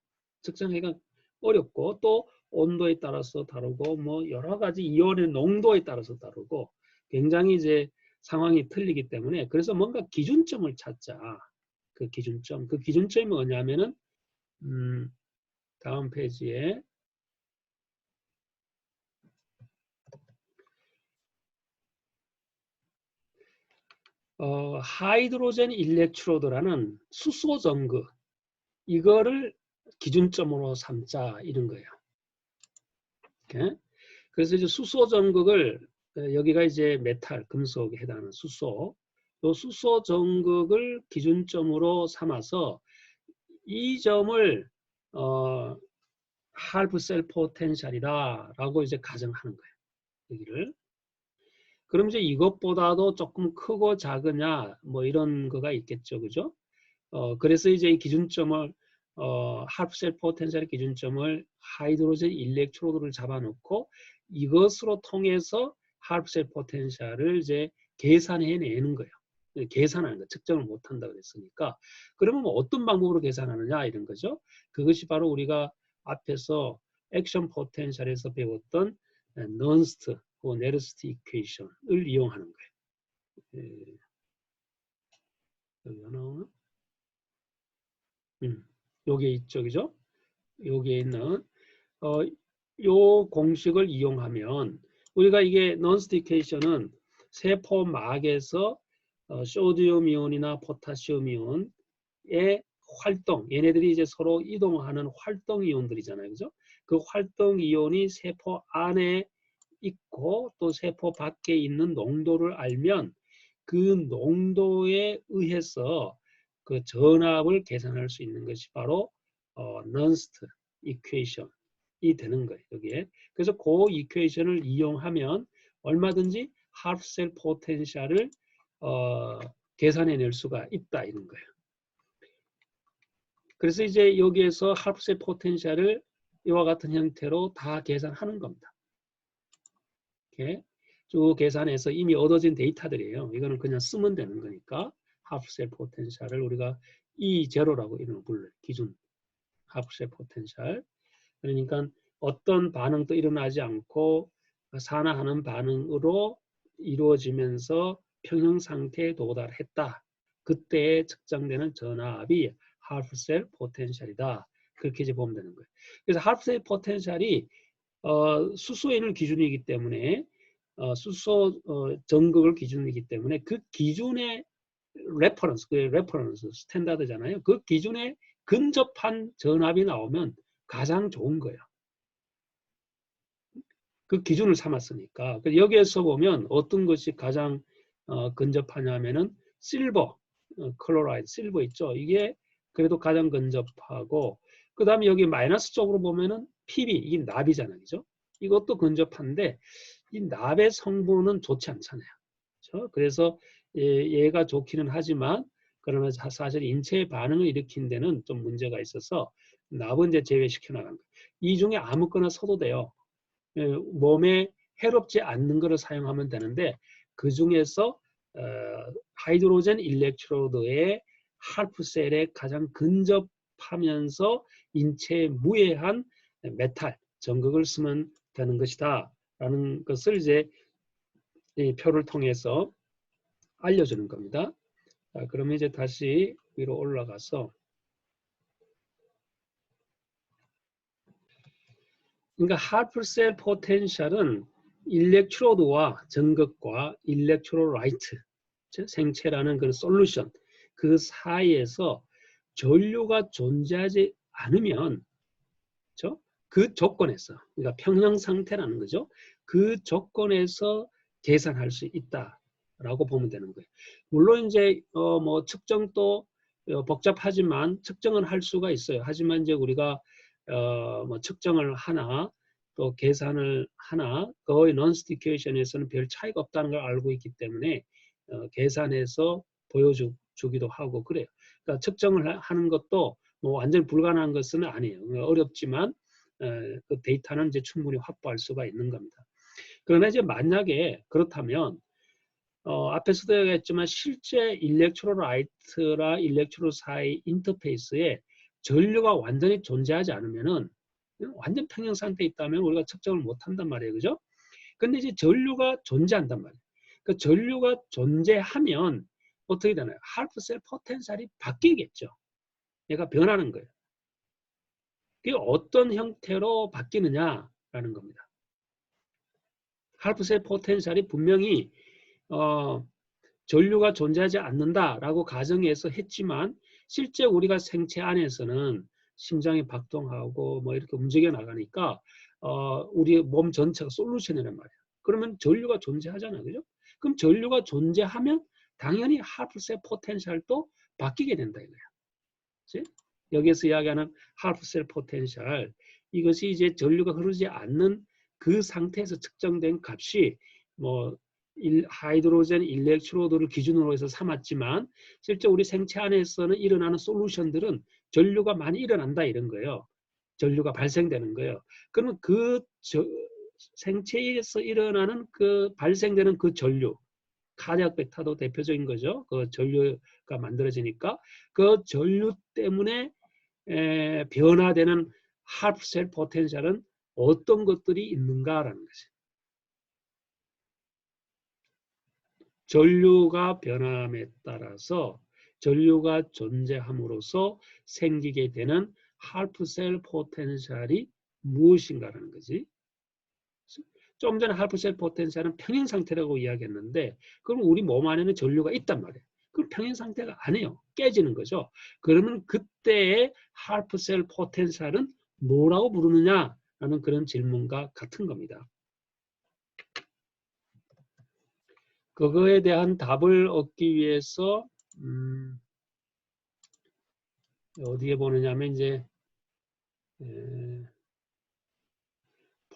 측정하기가 어렵고 또 온도에 따라서 다르고 뭐 여러 가지 이온의 농도에 따라서 다르고 굉장히 이제 상황이 틀리기 때문에 그래서 뭔가 기준점을 찾자. 그 기준점. 그 기준점이 뭐냐면은 다음 페이지에 하이드로젠 일렉트로드라는 수소 전극 이거를 기준점으로 삼자 이런 거예요. 이렇게. 그래서 이제 수소 전극을 여기가 이제 메탈 금속에 해당하는 수소 또 수소 전극을 기준점으로 삼아서 이 점을 할프 셀 포텐셜이다라고 이제 가정하는 거예요. 여기를. 그럼 이제 이것보다도 조금 크고 작으냐 뭐 이런 거가 있겠죠, 그죠? 그래서 이제 이 기준점을 할프 셀 포텐셜의 기준점을 하이드로젠 일렉트로드를 잡아놓고 이것으로 통해서 할프 셀 포텐셜을 이제 계산해내는 거예요. 계산하는 거, 측정을 못한다 그랬으니까. 그러면 뭐 어떤 방법으로 계산하느냐 이런 거죠. 그것이 바로 우리가 앞에서 액션 포텐셜에서 배웠던 넌스트 혹은 네르스트 이퀘이션을 이용하는 거예요. 여기가 나오나? 요게 있죠, 그죠? 여기에 있는 요 공식을 이용하면 우리가 이게 넌스티케이션은 세포막에서 소디움 이온이나 포타시움 이온의 활동, 얘네들이 이제 서로 이동하는 활동 이온들이잖아요, 그죠? 그 활동 이온이 세포 안에 있고 또 세포 밖에 있는 농도를 알면 그 농도에 의해서 그 전압을 계산할 수 있는 것이 바로 넌스트 이퀘이션이 되는 거예요. 여기에. 그래서 그 이퀘이션을 이용하면 얼마든지 할프셀 포텐셜을 계산해낼 수가 있다 이런 거예요. 그래서 이제 여기에서 할프셀 포텐셜을 이와 같은 형태로 다 계산하는 겁니다. 이렇게 쭉 계산해서 이미 얻어진 데이터들이에요. 이거는 그냥 쓰면 되는 거니까 하프셀 포텐셜을 우리가 E0라고 이름을 불러요. 기준 하프셀 포텐셜. 그러니까 어떤 반응도 일어나지 않고 산화하는 반응으로 이루어지면서 평형 상태에 도달했다. 그때에 측정되는 전압이 하프셀 포텐셜이다. 그렇게 이제 보면 되는 거예요. 그래서 하프셀 포텐셜이 수소인을 기준이기 때문에 수소 전극을 기준이기 때문에 그 기준의 레퍼런스, 그 레퍼런스 스탠다드잖아요. 그 기준에 근접한 전압이 나오면 가장 좋은 거예요. 그 기준을 삼았으니까. 여기에서 보면 어떤 것이 가장 근접하냐면은 실버, 클로라이드, 실버 있죠. 이게 그래도 가장 근접하고 그 다음에 여기 마이너스 쪽으로 보면은 PB, 이게 납이잖아요. 그죠? 이것도 근접한데 이 납의 성분은 좋지 않잖아요. 그렇죠? 그래서 얘가 좋기는 하지만 그러나 사실 인체의 반응을 일으킨 데는 좀 문제가 있어서 납은 이제 제외시켜 나간 거예요. 이 중에 아무거나 써도 돼요. 몸에 해롭지 않는 것을 사용하면 되는데 그 중에서 하이드로젠 일렉트로드의 할프셀에 가장 근접하면서 인체에 무해한 메탈 전극을 쓰면 되는 것이다 라는 것을 이제 이 표를 통해서 알려주는 겁니다. 자, 그러면 이제 다시 위로 올라가서 그러니까 할프셀 포텐셜은 일렉트로드와 전극과 일렉트로라이트 생체라는 그 솔루션 그 사이에서 전류가 존재하지 않으면 그렇죠? 그 조건에서 그러니까 평형 상태라는 거죠. 그 조건에서 계산할 수 있다라고 보면 되는 거예요. 물론 이제 뭐 측정도 복잡하지만 측정은 할 수가 있어요. 하지만 이제 우리가 뭐 측정을 하나 또 계산을 하나 거의 넌스티케이션에서는 별 차이가 없다는 걸 알고 있기 때문에 계산해서 보여주기도 하고 그래요. 그러니까 측정을 하는 것도 뭐 완전 불가능한 것은 아니에요. 어렵지만 그 데이터는 이제 충분히 확보할 수가 있는 겁니다. 그러나 이제 만약에 그렇다면 앞에서도 얘기했지만 실제 일렉트로라이트라 일렉트로 사이 인터페이스에 전류가 완전히 존재하지 않으면은 완전 평형 상태에 있다면 우리가 측정을 못 한단 말이에요. 그죠? 근데 이제 전류가 존재한단 말이에요. 그 전류가 존재하면 어떻게 되나요? 할프셀 포텐셜이 바뀌겠죠. 얘가 변하는 거예요. 그게 어떤 형태로 바뀌느냐라는 겁니다. 할프셀 포텐셜이 분명히 전류가 존재하지 않는다라고 가정해서 했지만 실제 우리가 생체 안에서는 심장이 박동하고 뭐 이렇게 움직여 나가니까 우리 몸 전체가 솔루션이란 말이야. 그러면 전류가 존재하잖아요. 그죠? 그럼 전류가 존재하면 당연히 할프셀 포텐셜도 바뀌게 된다 이거야. 그치? 여기에서 이야기하는 할프셀 포텐셜, 이것이 이제 전류가 흐르지 않는 그 상태에서 측정된 값이 뭐 하이드로젠 일렉트로드를 기준으로 해서 삼았지만 실제 우리 생체 안에서는 일어나는 솔루션들은 전류가 많이 일어난다 이런 거예요. 전류가 발생되는 거예요. 그러면 그 생체에서 일어나는 그 발생되는 그 전류, 카디악 베타도 대표적인 거죠. 그 전류가 만들어지니까 그 전류 때문에 변화되는 할프셀 포텐셜은 어떤 것들이 있는가라는 거죠. 전류가 변함에 따라서 전류가 존재함으로써 생기게 되는 할프셀 포텐셜이 무엇인가라는 거지. 좀 전에 할프셀 포텐셜은 평행 상태라고 이야기했는데 그럼 우리 몸 안에는 전류가 있단 말이에요. 그럼 평행 상태가 아니에요. 깨지는 거죠. 그러면 그때의 할프셀 포텐셜은 뭐라고 부르느냐라는 그런 질문과 같은 겁니다. 그거에 대한 답을 얻기 위해서 어디에 보느냐면 이제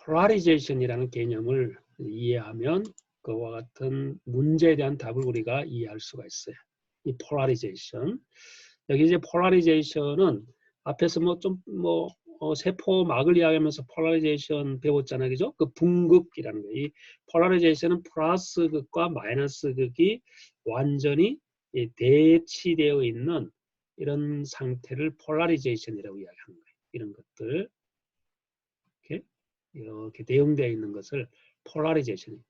폴라리제이션이라는 개념을 이해하면 그와 같은 문제에 대한 답을 우리가 이해할 수가 있어요. 이 폴라리제이션. 여기 이제 폴라리제이션은 앞에서 세포막을 이야기하면서 폴라리제이션 배웠잖아요. 그죠? 그 분극이라는 거예요. 이 폴라리제이션은 플러스 극과 마이너스 극이 완전히 대치되어 있는 이런 상태를 폴라리제이션이라고 이야기하는 거예요. 이런 것들. 이렇게 대응되어 있는 것을 폴라리제이션.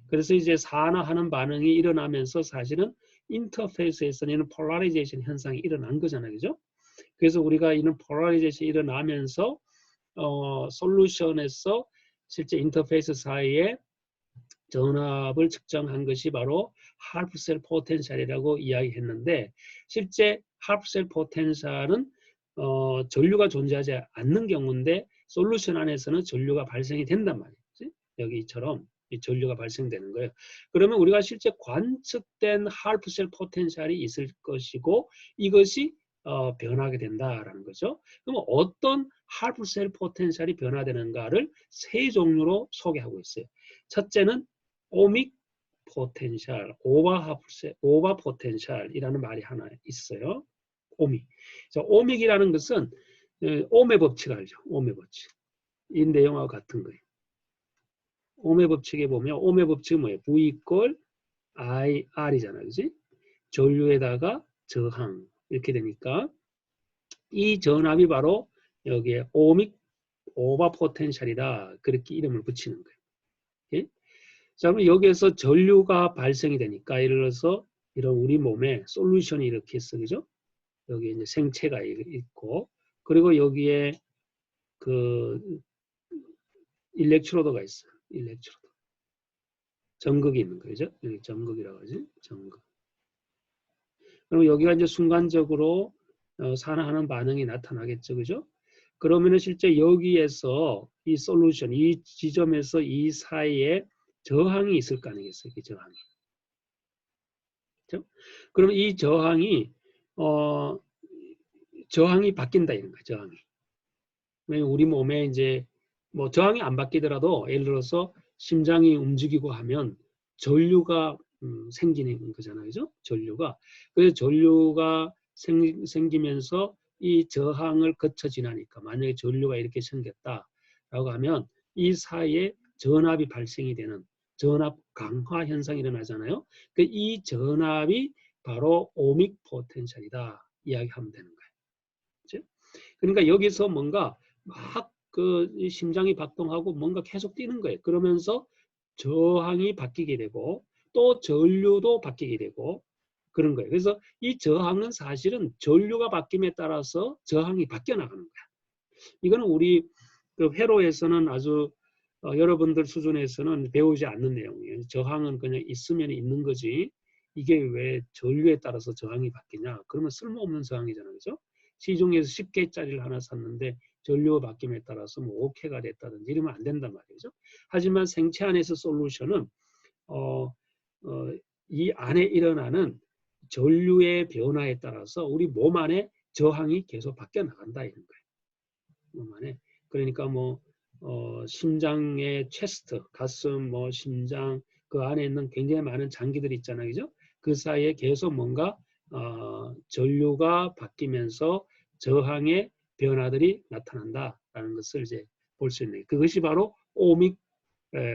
그래서 이제 산화하는 반응이 일어나면서 사실은 인터페이스에서는 이런 폴라리제이션 현상이 일어난 거잖아요. 그죠? 그래서 우리가 이런 폴라리제이션이 일어나면서 솔루션에서 실제 인터페이스 사이에 전압을 측정한 것이 바로 할프셀 포텐셜이라고 이야기했는데 실제 할프셀 포텐셜은 전류가 존재하지 않는 경우인데 솔루션 안에서는 전류가 발생이 된단 말이지. 여기처럼 전류가 발생되는 거예요. 그러면 우리가 실제 관측된 할프셀 포텐셜이 있을 것이고 이것이 변하게 된다라는 거죠. 그럼 어떤 할프셀 포텐셜이 변화되는가를 세 종류로 소개하고 있어요. 첫째는 오믹 포텐셜, 오버 포텐셜이라는 말이 하나 있어요. 오믹. 오믹이라는 것은 오메 법칙 알죠? 오메 법칙. 이 내용하고 같은 거예요. 오메 법칙에 보면 오메 법칙은 뭐예요? V 이퀄 IR이잖아요. 그지? 전류에다가 저항 이렇게 되니까 이 전압이 바로 여기에 오믹 오버 포텐셜이다. 그렇게 이름을 붙이는 거예요. 예? 자, 그럼 여기에서 전류가 발생이 되니까 예를 들어서 이런 우리 몸에 솔루션이 이렇게 있어. 그죠? 여기 이제 생체가 있고 그리고 여기에 그 일렉트로드가 있어요. 일렉트로드. 전극이 있는 거죠. 여기 전극이라고 하지. 전극. 그럼 여기가 이제 순간적으로 산화하는 반응이 나타나겠죠. 그죠? 그러면은 실제 여기에서 이 솔루션, 이 지점에서 이 사이에 저항이 있을 거 아니겠어요? 이 저항이. 그렇죠? 그럼 이 저항이 바뀐다 이런 거예요. 저항이. 왜냐면 우리 몸에 이제 뭐 저항이 안 바뀌더라도 예를 들어서 심장이 움직이고 하면 전류가 생기는 거잖아요. 그죠? 전류가. 그래서 전류가 생기면서 이 저항을 거쳐 지나니까 만약에 전류가 이렇게 생겼다라고 하면 이 사이에 전압이 발생이 되는 전압 강화 현상이 일어나잖아요. 이 전압이 바로 오믹 포텐셜이다 이야기하면 되는 거예요. 그렇죠? 그러니까 여기서 뭔가 막 그 심장이 박동하고 뭔가 계속 뛰는 거예요. 그러면서 저항이 바뀌게 되고 또 전류도 바뀌게 되고 그런 거예요. 그래서 이 저항은 사실은 전류가 바뀜에 따라서 저항이 바뀌어 나가는 거야. 이거는 우리 그 회로에서는 아주 여러분들 수준에서는 배우지 않는 내용이에요. 저항은 그냥 있으면 있는 거지. 이게 왜 전류에 따라서 저항이 바뀌냐? 그러면 쓸모없는 저항이잖아요. 그죠? 시중에서 10개짜리를 하나 샀는데 전류가 바뀜에 따라서 뭐 5K가 됐다든지 이러면 안 된단 말이죠. 하지만 생체 안에서 솔루션은 이 안에 일어나는 전류의 변화에 따라서 우리 몸 안에 저항이 계속 바뀌어 나간다 이런 거예요. 몸 안에. 그러니까 뭐 심장의 체스트, 가슴, 뭐 심장 그 안에 있는 굉장히 많은 장기들이 있잖아요, 그죠? 그 사이에 계속 뭔가 전류가 바뀌면서 저항의 변화들이 나타난다라는 것을 이제 볼 수 있는 그것이 바로 오믹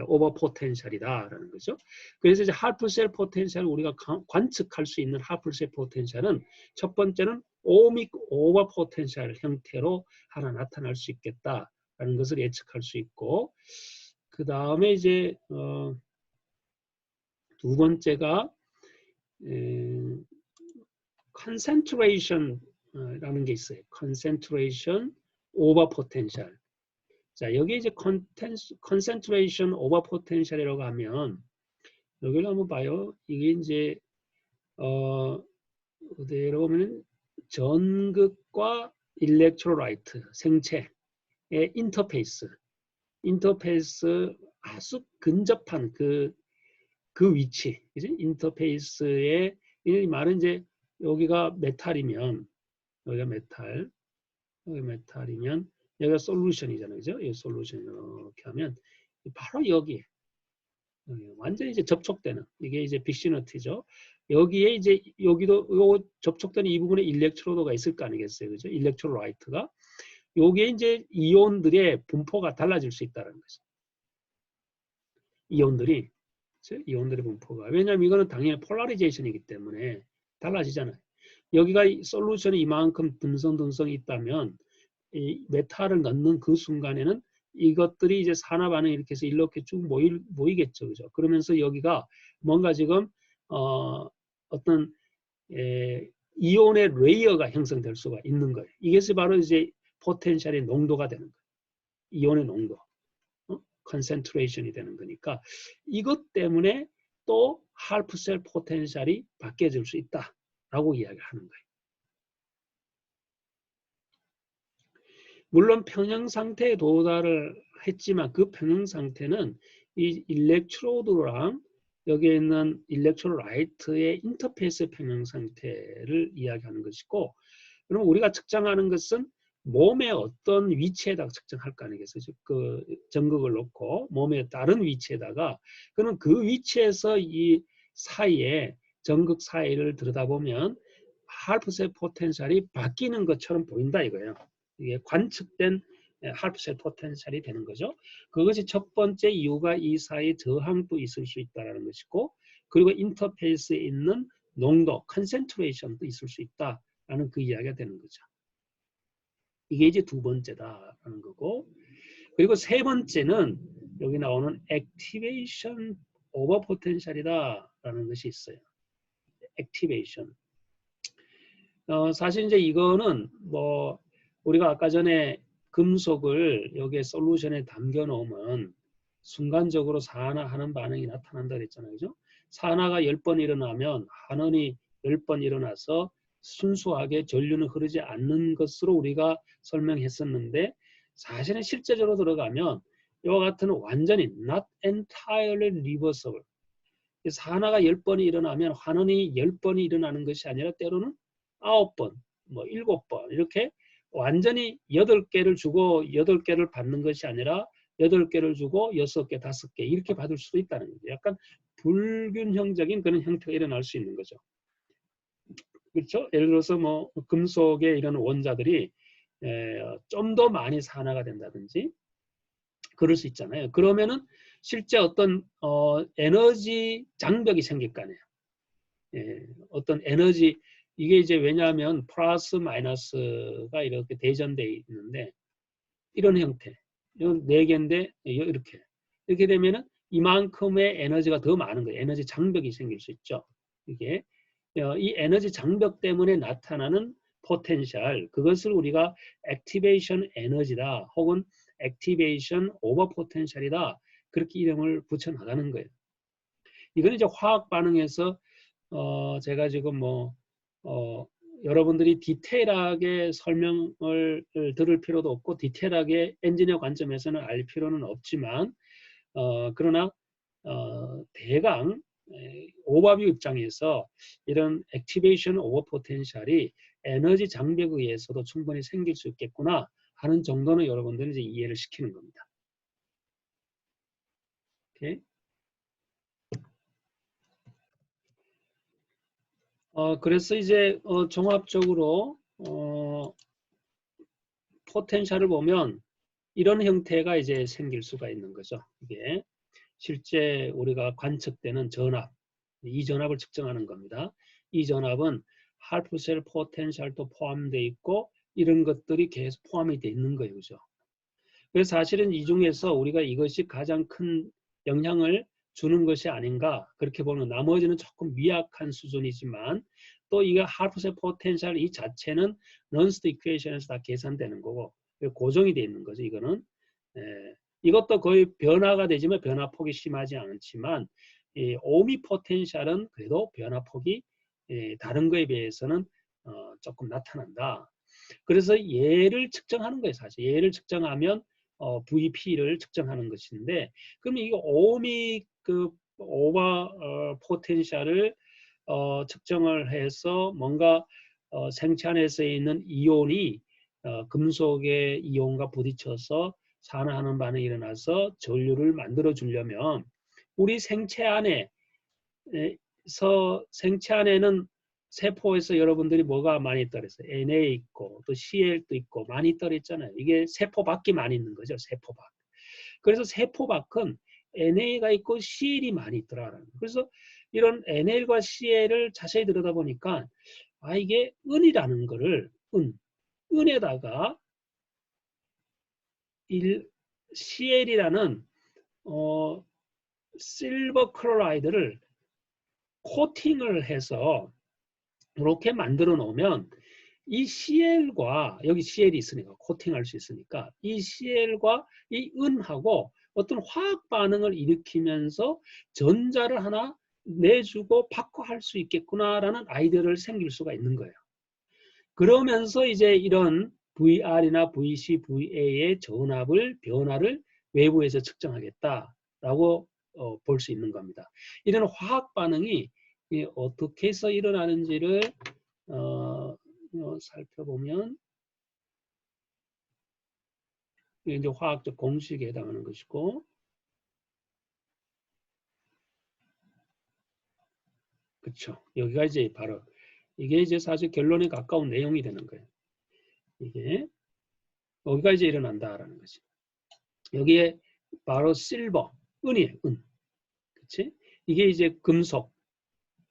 오버 포텐셜이다라는 거죠. 그래서 이제 하프셀 포텐셜을 우리가 관측할 수 있는 하프셀 포텐셜은 첫 번째는 오믹 오버 포텐셜 형태로 하나 나타날 수 있겠다라는 것을 예측할 수 있고 그 다음에 이제 두 번째가 concentration라는 게 있어요. concentration over potential. 자, 여기 이제 concentration over potential이라고 하면 여기를 한번 봐요. 이게 이제 그대로 보면 전극과 일렉트로라이트 생체의 인터페이스 아주 근접한 그 위치, 그지? 인터페이스의 이 말은 이제 여기가 메탈이면 여기 메탈이면 여기가 솔루션이잖아요, 그죠? 이 솔루션 이렇게 하면 바로 여기 완전히 이제 접촉되는 이게 이제 빅시너트죠. 여기에 이제 여기도 요 접촉되는 이 부분에 일렉트로드가 있을 거 아니겠어요, 그죠? 일렉트로라이트가 여기에 이제 이온들의 분포가 달라질 수 있다는 거죠. 이온들의 분포가 왜냐하면 이거는 당연히 폴라리제이션이기 때문에 달라지잖아요. 여기가 솔루션이 이만큼 듬성듬성 있다면 이 메탈을 넣는 그 순간에는 이것들이 이제 산화 반응이 이렇게 해서 이렇게 쭉 모이겠죠, 그죠? 그러면서 여기가 뭔가 지금 어떤 이온의 레이어가 형성될 수가 있는 거예요. 이것이 바로 이제 포텐셜의 농도가 되는 거예요. 이온의 농도, 컨센트레이션이 되는 거니까 이것 때문에 또 할프셀 포텐셜이 바뀌어질 수 있다라고 이야기하는 거예요. 물론 평형 상태에 도달을 했지만 그 평형 상태는 이 일렉트로드랑 여기에 있는 일렉트로라이트의 인터페이스 평형 상태를 이야기하는 것이고 그럼 우리가 측정하는 것은 몸의 어떤 위치에다가 측정할 거 아니겠어요? 그 전극을 놓고 몸의 다른 위치에다가 그럼 그 위치에서 이 사이에 전극 사이를 들여다보면 할프셀 포텐셜이 바뀌는 것처럼 보인다 이거예요. 이게 관측된 할프셀 포텐셜이 되는 거죠. 그것이 첫 번째 이유가 이 사이에 저항도 있을 수 있다는 것이고 그리고 인터페이스에 있는 농도, 컨센트레이션도 있을 수 있다라는 그 이야기가 되는 거죠. 이게 이제 두 번째다라는 거고 그리고 세 번째는 여기 나오는 액티베이션 오버 포텐셜이다라는 것이 있어요. 액티베이션. 사실 이제 이거는 뭐 우리가 아까 전에 금속을 여기에 솔루션에 담겨 놓으면 순간적으로 산화하는 반응이 나타난다 그랬잖아요. 그죠? 산화가 10번 일어나면 한원이 10번 일어나서 순수하게 전류는 흐르지 않는 것으로 우리가 설명했었는데 사실은 실제적으로 들어가면 이와 같은 완전히 not entirely reversible 산화가 10번이 일어나면 환원이 10번이 일어나는 것이 아니라 때로는 9번, 뭐 7번 이렇게 완전히 8개를 주고 8개를 받는 것이 아니라 8개를 주고 6개, 5개 이렇게 받을 수도 있다는 거죠. 약간 불균형적인 그런 형태가 일어날 수 있는 거죠. 그렇죠? 예를 들어서 뭐 금속의 이런 원자들이 좀 더 많이 산화가 된다든지 그럴 수 있잖아요. 그러면은 실제 어떤 에너지 장벽이 생길 거 아니에요. 어떤 에너지 이게 이제 왜냐하면 플러스 마이너스가 이렇게 대전되어 있는데 이런 형태. 이건 4개인데 이렇게. 이렇게 되면은 이만큼의 에너지가 더 많은 거예요. 에너지 장벽이 생길 수 있죠. 이게 이 에너지 장벽 때문에 나타나는 포텐셜, 그것을 우리가 액티베이션 에너지다 혹은 액티베이션 오버 포텐셜이다 그렇게 이름을 붙여 나가는 거예요. 이건 이제 화학 반응에서 제가 지금 여러분들이 디테일하게 설명을 들을 필요도 없고 디테일하게 엔지니어 관점에서는 알 필요는 없지만 그러나 대강 오버뷰 입장에서 이런 액티베이션 오버 포텐셜이 에너지 장벽에 의해서도 충분히 생길 수 있겠구나 하는 정도는 여러분들이 이제 이해를 시키는 겁니다. 오케이? 그래서 이제 종합적으로 포텐셜을 보면 이런 형태가 이제 생길 수가 있는 거죠. 이게 실제 우리가 관측되는 전압, 이 전압을 측정하는 겁니다. 이 전압은 할프셀 포텐셜도 포함되어 있고 이런 것들이 계속 포함이 되어 있는 거예요. 그죠? 그래서 사실은 이 중에서 우리가 이것이 가장 큰 영향을 주는 것이 아닌가 그렇게 보면 나머지는 조금 미약한 수준이지만 또 이게 할프셀 포텐셜 이 자체는 런스트 이퀘이션에서 다 계산되는 거고 고정이 되어 있는 거죠. 이거는 이것도 거의 변화가 되지만 변화폭이 심하지 않지만 오미 포텐셜은 그래도 변화폭이 다른 거에 비해서는 조금 나타난다. 그래서 얘를 측정하는 거예요. 사실 얘를 측정하면 VP를 측정하는 것인데 그럼 이게 오미 그 오버 포텐셜을 측정을 해서 뭔가 생체 안에서 있는 이온이 금속의 이온과 부딪혀서 산화하는 반응이 일어나서 전류를 만들어 주려면 우리 생체 안에는 세포에서 여러분들이 뭐가 많이 떨어졌어요? Na 있고 또 Cl도 있고 많이 떨어졌잖아요. 이게 세포 밖에 많이 있는 거죠. 세포 밖. 그래서 세포 밖은 NA가 있고 CL이 많이 있더라고요. 그래서 이런 NL과 CL을 자세히 들여다보니까 이게 은이라는 거를 은에다가 CL이라는 실버 클로라이드를 코팅을 해서 이렇게 만들어 놓으면 이 CL과 여기 CL이 있으니까 코팅할 수 있으니까 이 CL과 이 은하고 어떤 화학 반응을 일으키면서 전자를 하나 내주고 받고 할 수 있겠구나라는 아이디어를 생길 수가 있는 거예요. 그러면서 이제 이런 VR이나 VC, VA의 변화를 외부에서 측정하겠다라고 볼 수 있는 겁니다. 이런 화학 반응이 어떻게 해서 일어나는지를 살펴보면 이게 이제 화학적 공식에 해당하는 것이고 그렇죠. 여기가 이제 바로 이게 이제 사실 결론에 가까운 내용이 되는 거예요. 이게 여기가 이제 일어난다라는 거지. 여기에 바로 실버, 은이에요. 은. 그렇지? 이게 이제 금속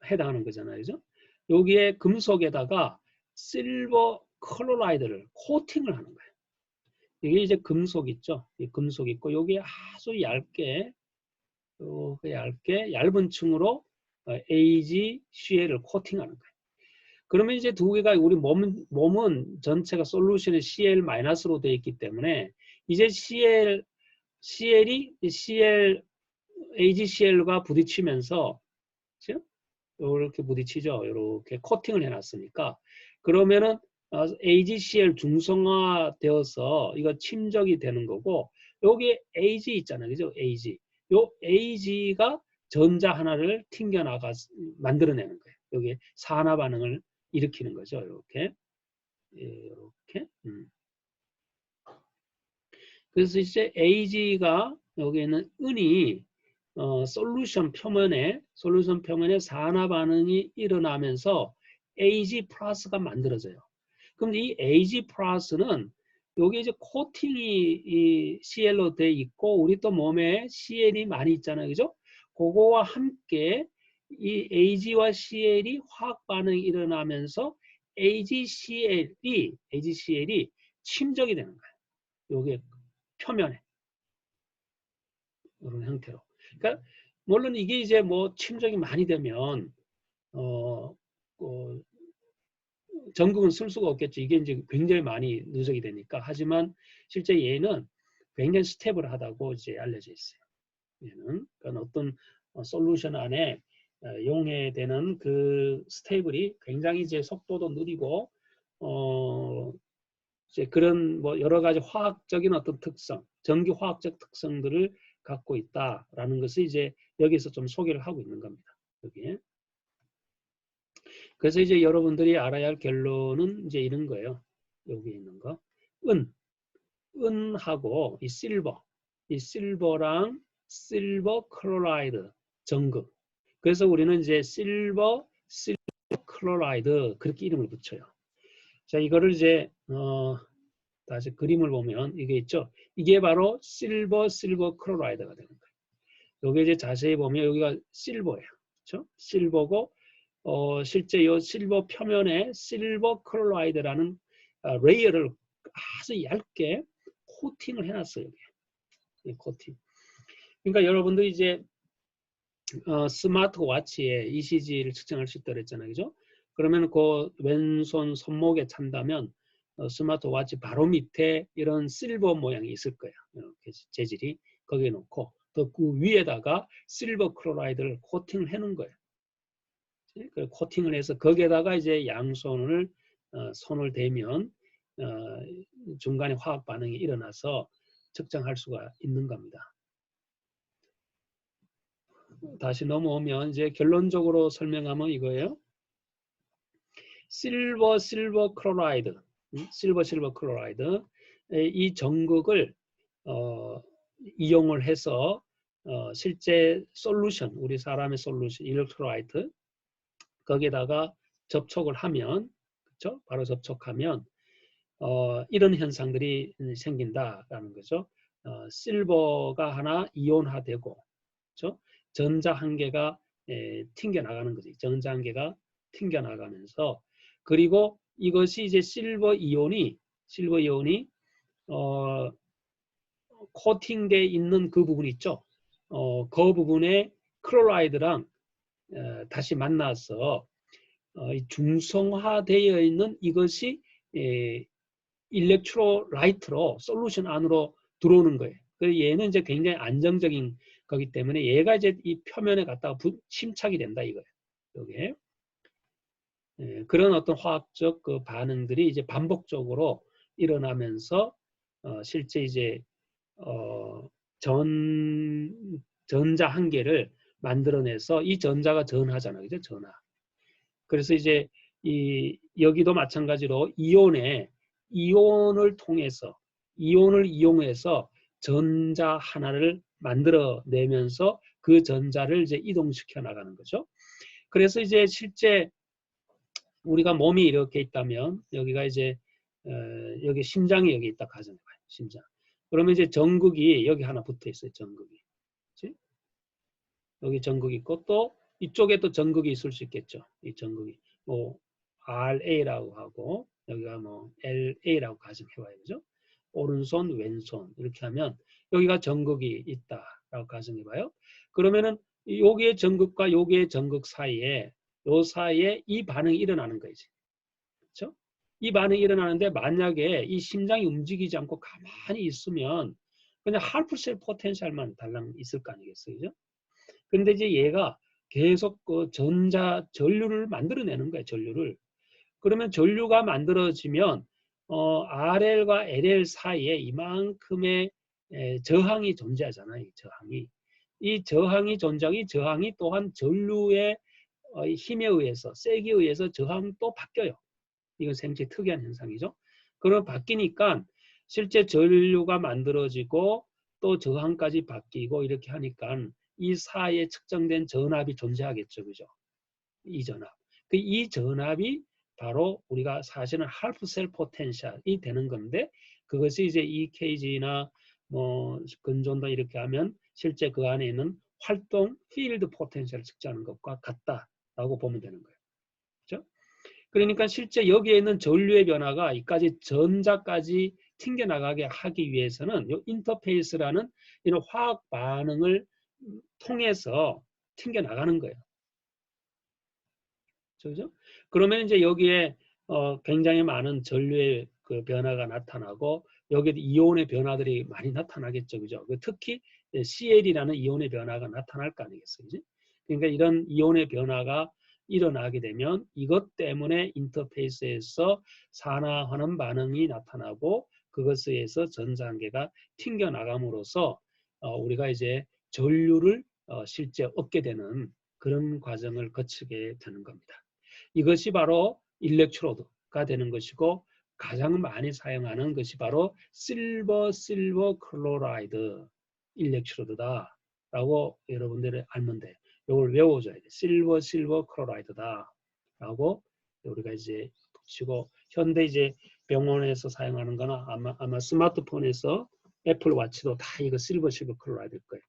해당하는 거잖아요. 그죠? 여기에 금속에다가 실버 클로라이드를 코팅을 하는 거예요. 이게 이제 금속 있죠. 이 금속 있고 여기에 아주 얇게 얇은 층으로 AgCl을 코팅하는 거예요. 그러면 이제 두 개가 우리 몸은 전체가 솔루션이 Cl-로 되어 있기 때문에 이제 CL이 AgCl과 부딪히면서 그렇죠? 이렇게 부딪히죠. 이렇게 코팅을 해놨으니까 그러면은 AgCl 중성화 되어서 이거 침적이 되는 거고 여기 Ag 있잖아요. 그죠? Ag. 요 Ag가 전자 하나를 튕겨나가 만들어내는 거예요. 여기 산화 반응을 일으키는 거죠. 이렇게. 이렇게. 그래서 이제 Ag가 여기에는 은이 솔루션 표면에 산화 반응이 일어나면서 Ag 플러스가 만들어져요. 그럼 이 Ag 플러스는 여기 이제 코팅이 이 CL로 돼 있고 우리 또 몸에 CL이 많이 있잖아요. 그죠? 그거와 함께 이 AG와 CL이 화학 반응이 일어나면서 AgCl이 침적이 되는 거예요. 요게 표면에 이런 형태로. 그러니까 물론 이게 이제 뭐 침적이 많이 되면 전극은 쓸 수가 없겠죠. 이게 이제 굉장히 많이 누적이 되니까. 하지만 실제 얘는 굉장히 스테이블하다고 이제 알려져 있어요. 얘는 그러니까 어떤 솔루션 안에 용해되는 그 스테이블이 굉장히 이제 속도도 느리고 이제 그런 뭐 여러 가지 화학적인 어떤 특성, 전기 화학적 특성들을 갖고 있다라는 것을 이제 여기서 좀 소개를 하고 있는 겁니다. 여기에. 그래서 이제 여러분들이 알아야 할 결론은 이제 이런 거예요. 여기 있는 거. 은하고 이 실버랑 실버 클로라이드 전극. 그래서 우리는 이제 실버 클로라이드 그렇게 이름을 붙여요. 자, 이거를 이제 다시 그림을 보면 이게 있죠. 이게 바로 실버 클로라이드가 되는 거예요. 여기 이제 자세히 보면 여기가 실버예요. 그렇죠? 실버고 실제 이 실버 표면에 실버 클로라이드라는 레이어를 아주 얇게 코팅을 해놨어요. 여기. 코팅. 그러니까 여러분들이 이제 스마트워치에 ECG를 측정할 수 있다고 그랬잖아요. 그죠? 그러면 그 왼손 손목에 찬다면 스마트워치 바로 밑에 이런 실버 모양이 있을 거예요. 이렇게 재질이 거기에 놓고 또 그 위에다가 실버 클로라이드를 코팅을 해놓은 거예요. 그 코팅을 해서 거기에다가 이제 양손을 손을 대면 중간에 화학 반응이 일어나서 측정할 수가 있는 겁니다. 다시 넘어오면 이제 결론적으로 설명하면 이거예요. 실버 클로라이드, 실버 클로라이드 이 전극을 이용을 해서 실제 솔루션, 우리 사람의 솔루션, 일렉트로라이트 거기에다가 접촉을 하면, 그렇죠? 바로 접촉하면 이런 현상들이 생긴다라는 거죠. 실버가 하나 이온화되고, 그렇죠? 전자 한 개가 튕겨 나가는 거지. 전자 한 개가 튕겨 나가면서 그리고 이것이 이제 실버 이온이 코팅돼 있는 그 부분 있죠. 그 부분에 클로라이드랑 다시 만나서 중성화되어 있는 이것이 일렉트로라이트로 솔루션 안으로 들어오는 거예요. 그래서 얘는 이제 굉장히 안정적인 거기 때문에 얘가 이제 이 표면에 갖다가 침착이 된다 이거예요. 여기에. 그런 어떤 화학적 그 반응들이 이제 반복적으로 일어나면서 실제 이제 전자 한 개를 만들어내서 이 전자가 전하잖아요. 그죠? 전하. 그래서 이제 여기도 마찬가지로 이온을 통해서 이온을 이용해서 전자 하나를 만들어내면서 그 전자를 이제 이동시켜 나가는 거죠. 그래서 이제 실제 우리가 몸이 이렇게 있다면 여기가 이제 여기 심장이 여기 있다 가정해봐요. 심장. 그러면 이제 전극이 여기 하나 붙어 있어요. 전극이. 그치? 여기 전극이 있고 또 이쪽에 또 전극이 있을 수 있겠죠. 이 전극이 뭐 RA라고 하고 여기가 뭐 LA라고 가정해봐요. 그죠? 오른손, 왼손 이렇게 하면 여기가 전극이 있다라고 가정해봐요. 그러면은 여기의 전극과 여기의 전극 사이에 요 사이에 이 반응이 일어나는 거지. 그렇죠? 이 반응이 일어나는데 만약에 이 심장이 움직이지 않고 가만히 있으면 그냥 할프셀 포텐셜만 달랑 있을 거 아니겠어요. 그죠? 근데 이제 얘가 계속 그 전류를 만들어내는 거예요. 전류를. 그러면 전류가 만들어지면 RL과 LL 사이에 이만큼의 저항이 존재하잖아요. 저항이. 이 저항이 존재하고 이 저항이 또한 전류의 힘에 의해서 세기에 의해서 저항이 또 바뀌어요. 이건 생체 특이한 현상이죠. 그럼 바뀌니까 실제 전류가 만들어지고 또 저항까지 바뀌고 이렇게 하니까 이 사이에 측정된 전압이 존재하겠죠. 그죠? 이 전압. 이 전압이 바로 우리가 사실은 할프셀 포텐셜이 되는 건데 그것이 이제 EKG나 뭐 근전도 이렇게 하면 실제 그 안에 있는 활동 필드 포텐셜을 측정하는 것과 같다라고 보면 되는 거예요. 그렇죠? 그러니까 실제 여기에 있는 전류의 변화가 이까지 전자까지 튕겨나가게 하기 위해서는 이 인터페이스라는 이런 화학 반응을 통해서 튕겨나가는 거예요. 그죠? 그러면 이제 여기에 굉장히 많은 전류의 그 변화가 나타나고 여기에 이온의 변화들이 많이 나타나겠죠. 그죠? 특히 CL이라는 이온의 변화가 나타날 거 아니겠어요. 그지? 그러니까 이런 이온의 변화가 일어나게 되면 이것 때문에 인터페이스에서 산화하는 반응이 나타나고 그것에 의해서 전자한계가 튕겨나감으로써 우리가 이제 전류를 실제 얻게 되는 그런 과정을 거치게 되는 겁니다. 이것이 바로 일렉트로드가 되는 것이고 가장 많이 사용하는 것이 바로 실버 클로라이드 일렉트로드다 라고 여러분들이 알면 돼요. 이걸 외워줘야 돼. 실버 클로라이드다 라고 우리가 이제 붙이고 현대 이제 병원에서 사용하는 거나 아마 스마트폰에서 애플 워치도 다 이거 실버 클로라이드일 거예요.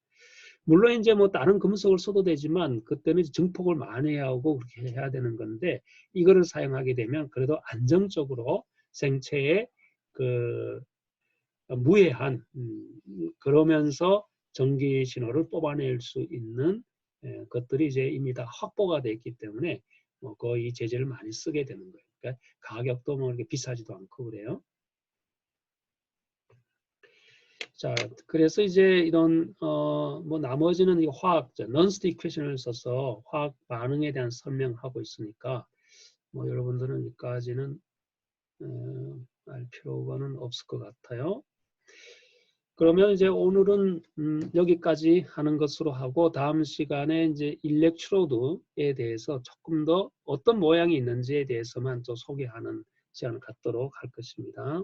물론 이제 뭐 다른 금속을 써도 되지만 그때는 증폭을 많이 하고 그렇게 해야 되는 건데 이거를 사용하게 되면 그래도 안정적으로 생체에 그 무해한 그러면서 전기 신호를 뽑아낼 수 있는 것들이 이제 이미 다 확보가 되어 있기 때문에 뭐 거의 제재를 많이 쓰게 되는 거예요. 그러니까 가격도 뭐 이렇게 비싸지도 않고 그래요. 자, 그래서 이제 이런 뭐 나머지는 이 화학 넌스트 이퀘션을 써서 화학 반응에 대한 설명하고 있으니까 뭐 여러분들은 여기까지는 알 필요는 없을 것 같아요. 그러면 이제 오늘은 여기까지 하는 것으로 하고 다음 시간에 이제 일렉트로드에 대해서 조금 더 어떤 모양이 있는지에 대해서만 또 소개하는 시간을 갖도록 할 것입니다.